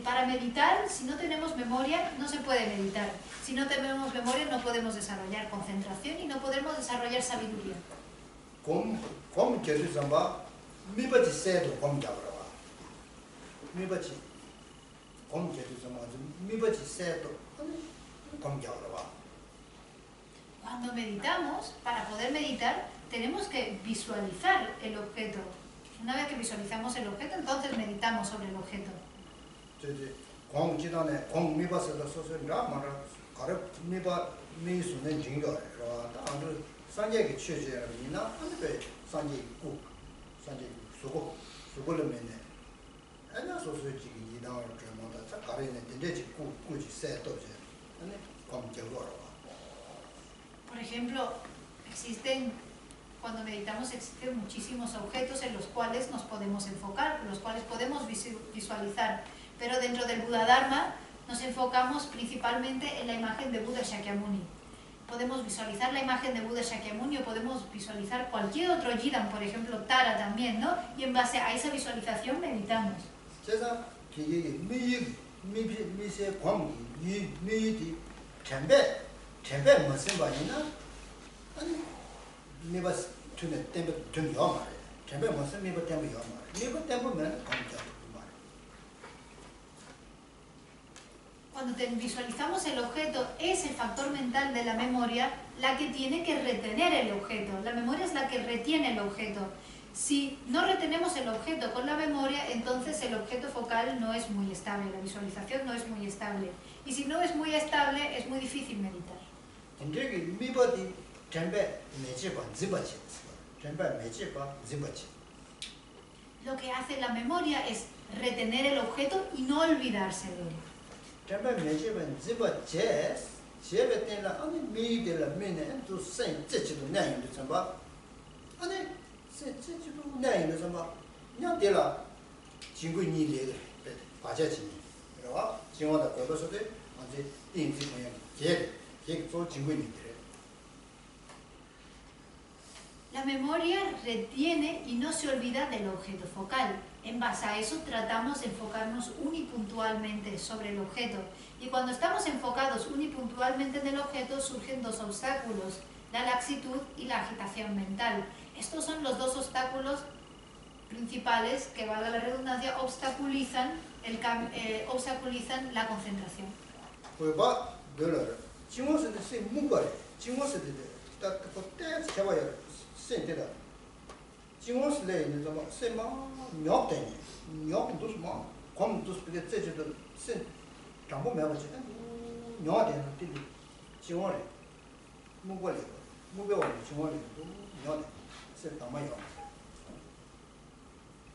Para meditar, si no tenemos memoria, no se puede meditar. Si no tenemos memoria, no podemos desarrollar concentración y no podemos desarrollar sabiduría. 검 계수선바 미버지 세도 검 잡으러 와. 미버지 검 계수선바 미버지 세도 검 잡으러 와. Cuando meditamos, para poder meditar, tenemos que visualizar el objeto. Una vez que visualizamos el objeto, entonces meditamos sobre el objeto. 저기 공 지단에 공 미버스도 소소라 말아 가르 미버 미수는 진거라. 다들 산재기 취재이나 안데 산재 국 산재 수고를 메네. 아니야 소소지 이다를 좀마다 자 가르네 된대지 국지 세도제. 아니 검적으로. Por ejemplo, cuando meditamos existen muchísimos objetos en los cuales nos podemos enfocar, los cuales podemos visualizar, pero dentro del Buda Dharma nos enfocamos principalmente en la imagen de Buda Shakyamuni. Podemos visualizar la imagen de Buda Shakyamuni o podemos visualizar cualquier otro Yidan, por ejemplo Tara también, ¿no? Y en base a esa visualización meditamos. 제가 기계 미세 광 미디 템베 무슨 말이나 아니 미바 튜네 템베 좀 요마 템베 무슨 미바 템베 요마 미바 템베면 감자 Cuando visualizamos el objeto, ese factor mental de la memoria, la que tiene que retener el objeto. La memoria es la que retiene el objeto. Si no retenemos el objeto con la memoria, entonces el objeto focal no es muy estable, la visualización no es muy estable. Y si no es muy estable, es muy difícil meditar. Lo que hace la memoria es retener el objeto y no olvidarse de él. La memoria retiene y no se olvida del objeto focal. En base a eso tratamos de enfocarnos unipuntualmente sobre el objeto. Y cuando estamos enfocados unipuntualmente en el objeto surgen dos obstáculos, la laxitud y la agitación mental. Estos son los dos obstáculos principales que, valga la redundancia, obstaculizan la concentración.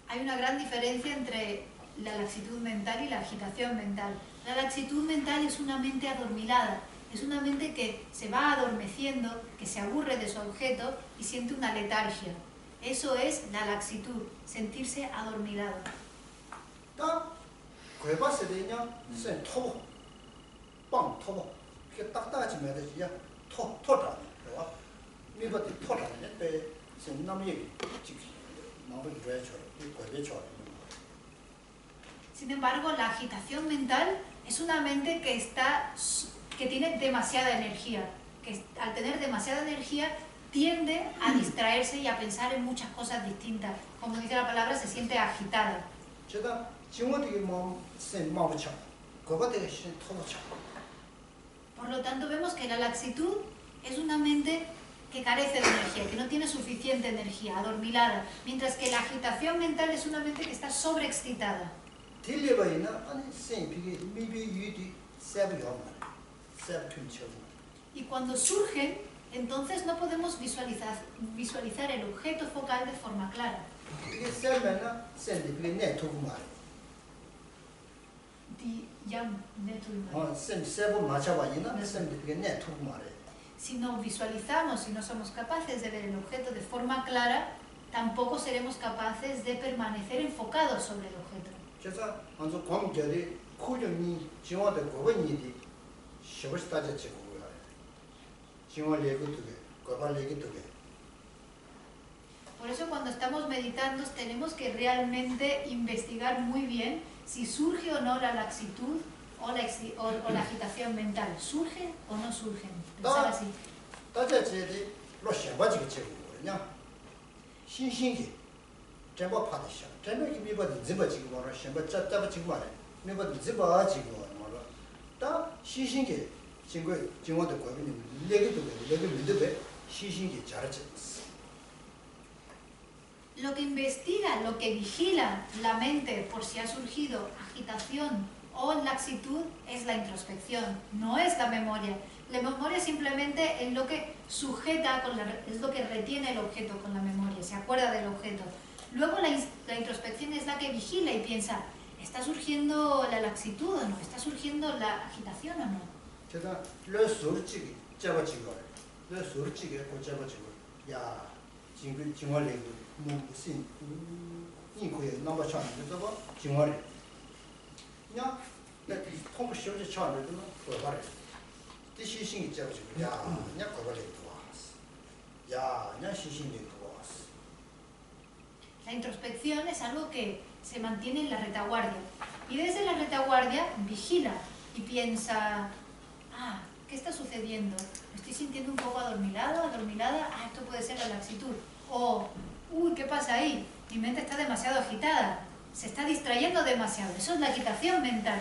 Hay una gran diferencia entre la laxitud mental y la agitación mental. La laxitud mental es una mente adormilada, es una mente que se va adormeciendo, que se aburre de su objeto y siente una letargia. Eso es la laxitud, sentirse adormilado. Sin embargo, la agitación mental es una mente que tiene demasiada energía, que al tener demasiada energía tiende a distraerse y a pensar en muchas cosas distintas. Como dice la palabra, se siente agitada. Por lo tanto, vemos que la laxitud es una mente que carece de energía, que no tiene suficiente energía, adormilada, mientras que la agitación mental es una mente que está sobreexcitada. Y cuando surgen, entonces no podemos visualizar el objeto focal de forma clara. Si no visualizamos, si no somos capaces de ver el objeto de forma clara, tampoco seremos capaces de permanecer enfocados sobre el objeto. Por eso cuando estamos meditando tenemos que realmente investigar muy bien si surge o no la laxitud o la agitación mental. ¿Surge o no surge? Pensar así. Lo que investiga, lo que vigila la mente por si ha surgido agitación o laxitud es la introspección, no es la memoria. La memoria simplemente es lo que sujeta, es lo que retiene el objeto con la memoria, se acuerda del objeto. Luego la introspección es la que vigila y piensa, ¿está surgiendo la laxitud o no? ¿Está surgiendo la agitación o no? La introspección es algo que se mantiene en la retaguardia y desde la retaguardia vigila y piensa, ¿qué está sucediendo? Me estoy sintiendo un poco adormilado, adormilada, esto puede ser la laxitud. O, ¿qué pasa ahí? Mi mente está demasiado agitada, se está distrayendo demasiado. Eso es la agitación mental.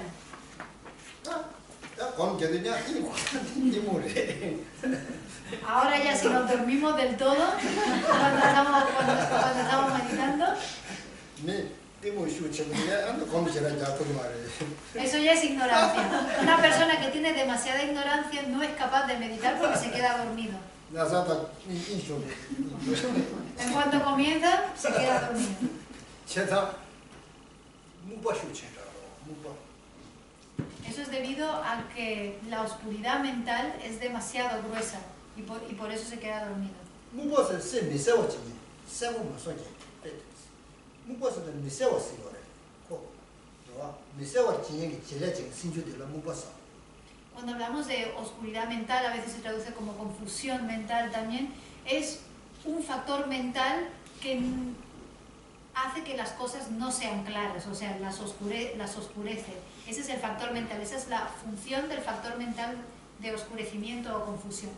Ahora ya si nos dormimos del todo, cuando estamos meditando, eso ya es ignorancia. Una persona que tiene demasiada ignorancia no es capaz de meditar porque se queda dormido. En cuanto comienza, se queda dormido. Eso es debido a que la oscuridad mental es demasiado gruesa y por eso se queda dormido. Cuando hablamos de oscuridad mental, a veces se traduce como confusión mental también, es un factor mental que hace que las cosas no sean claras, o sea, las oscurece. Ese es el factor mental, esa es la función del factor mental de oscurecimiento o confusión.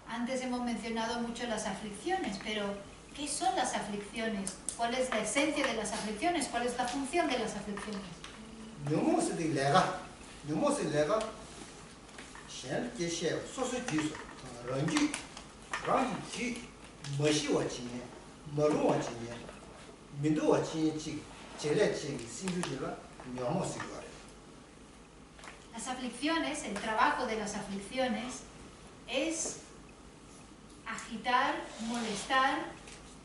Antes hemos mencionado mucho las aflicciones, pero ¿qué son las aflicciones? ¿Cuál es la esencia de las aflicciones? ¿Cuál es la función de las aflicciones? Las aflicciones, el trabajo de las aflicciones es agitar, molestar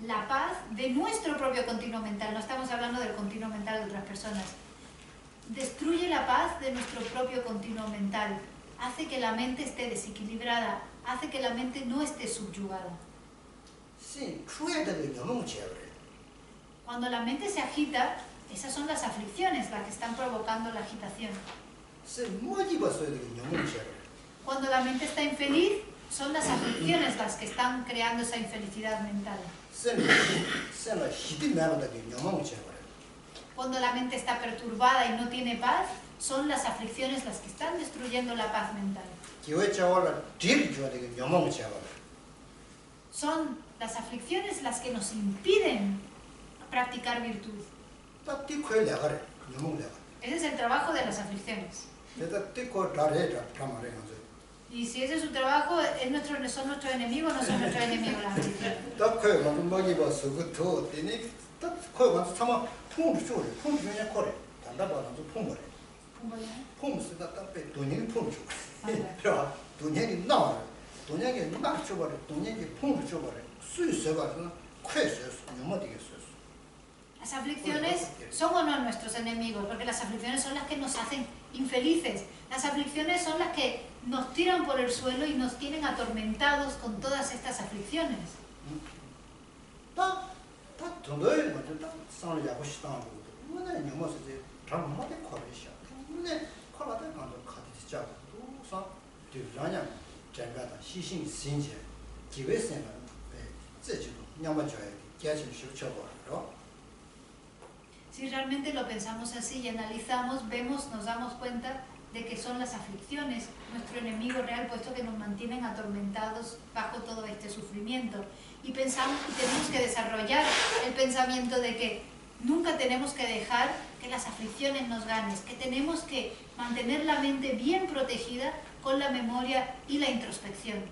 la paz de nuestro propio continuo mental. No estamos hablando del continuo mental de otras personas. Destruye la paz de nuestro propio continuo mental. Hace que la mente esté desequilibrada. Hace que la mente no esté subyugada. Cuando la mente se agita, esas son las aflicciones las que están provocando la agitación. Cuando la mente está infeliz, son las aflicciones las que están creando esa infelicidad mental. Cuando la mente está perturbada y no tiene paz, son las aflicciones las que están destruyendo la paz mental. Son las aflicciones las que nos impiden practicar virtud. Ese es el trabajo de las aflicciones. Y si ese es su trabajo, son nuestros enemigos, no son nuestros enemigos las aflicciones. Las aflicciones son o no nuestros enemigos, porque las aflicciones son las que nos hacen infelices. Las aflicciones son las que nos tiran por el suelo y nos tienen atormentados con todas estas aflicciones. Si realmente lo pensamos así y analizamos, nos damos cuenta de que son las aflicciones nuestro enemigo real, puesto que nos mantienen atormentados bajo todo este sufrimiento. Y tenemos que desarrollar el pensamiento de que nunca tenemos que dejar que las aflicciones nos ganen, que tenemos que mantener la mente bien protegida con la memoria y la introspección.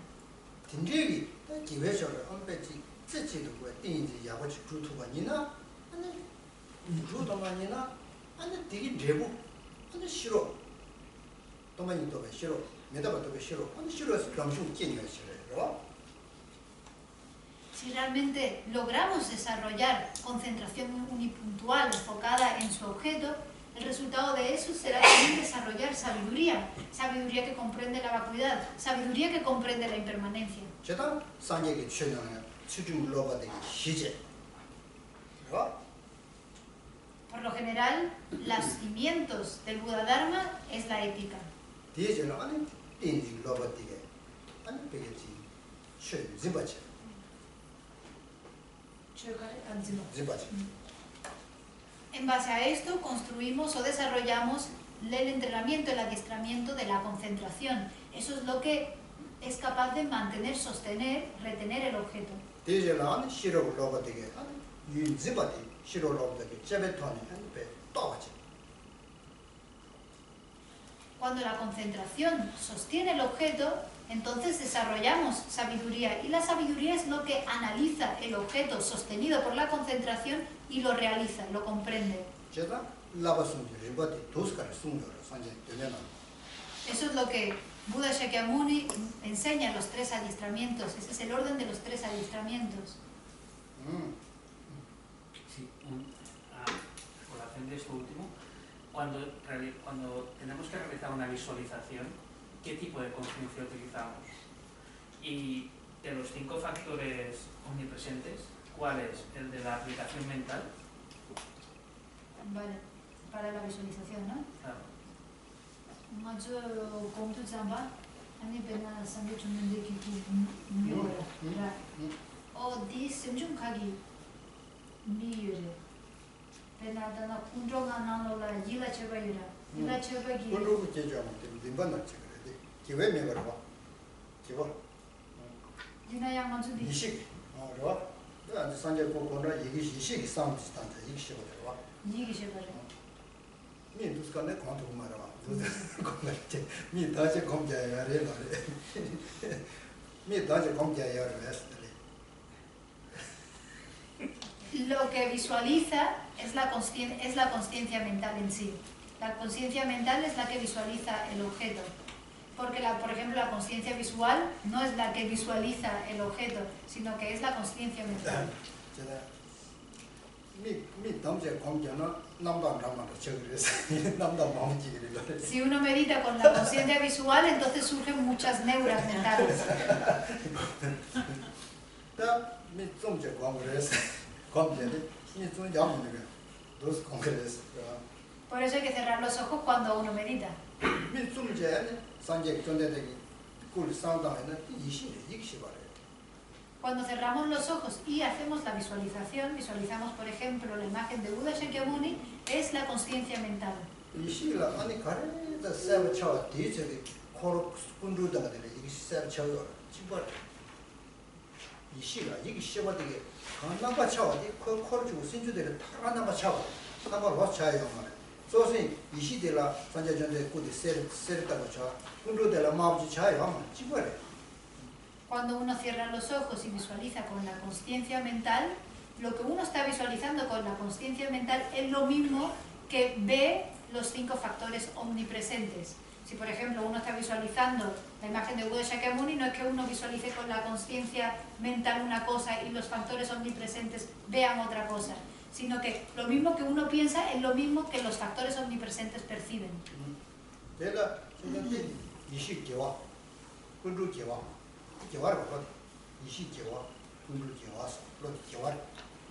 Si realmente logramos desarrollar concentración unipuntual enfocada en su objeto, el resultado de eso será también desarrollar sabiduría, sabiduría que comprende la vacuidad, sabiduría que comprende la impermanencia. Por lo general, los cimientos del Buda Dharma es la ética. En base a esto construimos o desarrollamos el entrenamiento, el adiestramiento de la concentración. Eso es lo que es capaz de mantener, sostener, retener el objeto. 대제란 싫어 로가 되게 윤지바디 싫어 로가 되게 제베톤이 한배 똑같이. Cuando la concentración sostiene el objeto, entonces desarrollamos sabiduría. Y la sabiduría es lo que analiza el objeto sostenido por la concentración y lo realiza, lo comprende. 제가 라바순지 리바디 도스카를 숨겨라 산제 되면은. Eso es lo que Buda Shakyamuni enseña en los 3 adiestramientos. Ese es el orden de los 3 adiestramientos. Sí, colación de esto último. Cuando tenemos que realizar una visualización, ¿qué tipo de conciencia utilizamos? Y de los 5 factores omnipresentes, ¿cuál es? ¿El de la aplicación mental? Vale, para la visualización, ¿no? Claro. Macho 공투 잠바 아니 베나 상게 주는데 기기 미워라. 어디 심중 가기 미유래. 베나다나 군종아 나노라 이라 쳐봐이라. 이라 쳐봐기. 군로고 제조하면 림반나 쳐그래. 기회 매거라 봐. 기회. 지나야 먼저 디. 이식. 어, 저 산제 고고나 이게 이식이 싸움 비슷한데 이게 싫어 봐. 이기 쳐봐라. 미 누스카네 관도 말아. Mi dace compiere mi dace compiere Lo que visualiza es la consciencia mental en sí. La consciencia mental es la que visualiza el objeto. Porque, por ejemplo, la consciencia visual no es la que visualiza el objeto, sino que es la consciencia mental. Si uno medita con la consciencia visual, entonces surgen muchas neuras mentales. Por eso hay que cerrar los ojos cuando uno medita. Cuando cerramos los ojos y hacemos la visualización, visualizamos, por ejemplo, la imagen de Buda Shakyamuni, es la consciencia mental. Cuando uno cierra los ojos y visualiza con la consciencia mental, lo que uno está visualizando con la consciencia mental es lo mismo que ve los 5 factores omnipresentes. Si, por ejemplo, uno está visualizando la imagen de Buda Shakyamuni, no es que uno visualice con la consciencia mental una cosa y los factores omnipresentes vean otra cosa, sino que lo mismo que uno piensa es lo mismo que los factores omnipresentes perciben.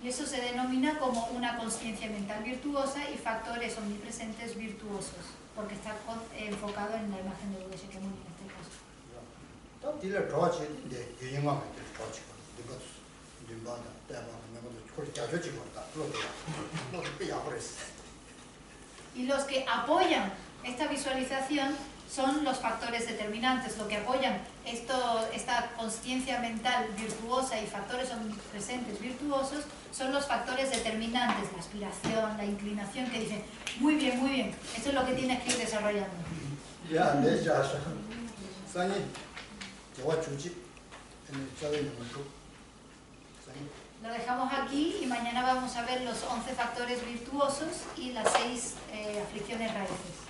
Y eso se denomina como una consciencia mental virtuosa y factores omnipresentes virtuosos, porque está enfocado en la imagen de Buda Shakyamuni en este caso. Y los que apoyan esta visualización son los factores determinantes. Lo que apoyan esta consciencia mental virtuosa y factores omnipresentes virtuosos son los factores determinantes, la aspiración, la inclinación, que dicen, muy bien, esto es lo que tienes que ir desarrollando. Lo dejamos aquí y mañana vamos a ver los 11 factores virtuosos y las 6 aflicciones raíces.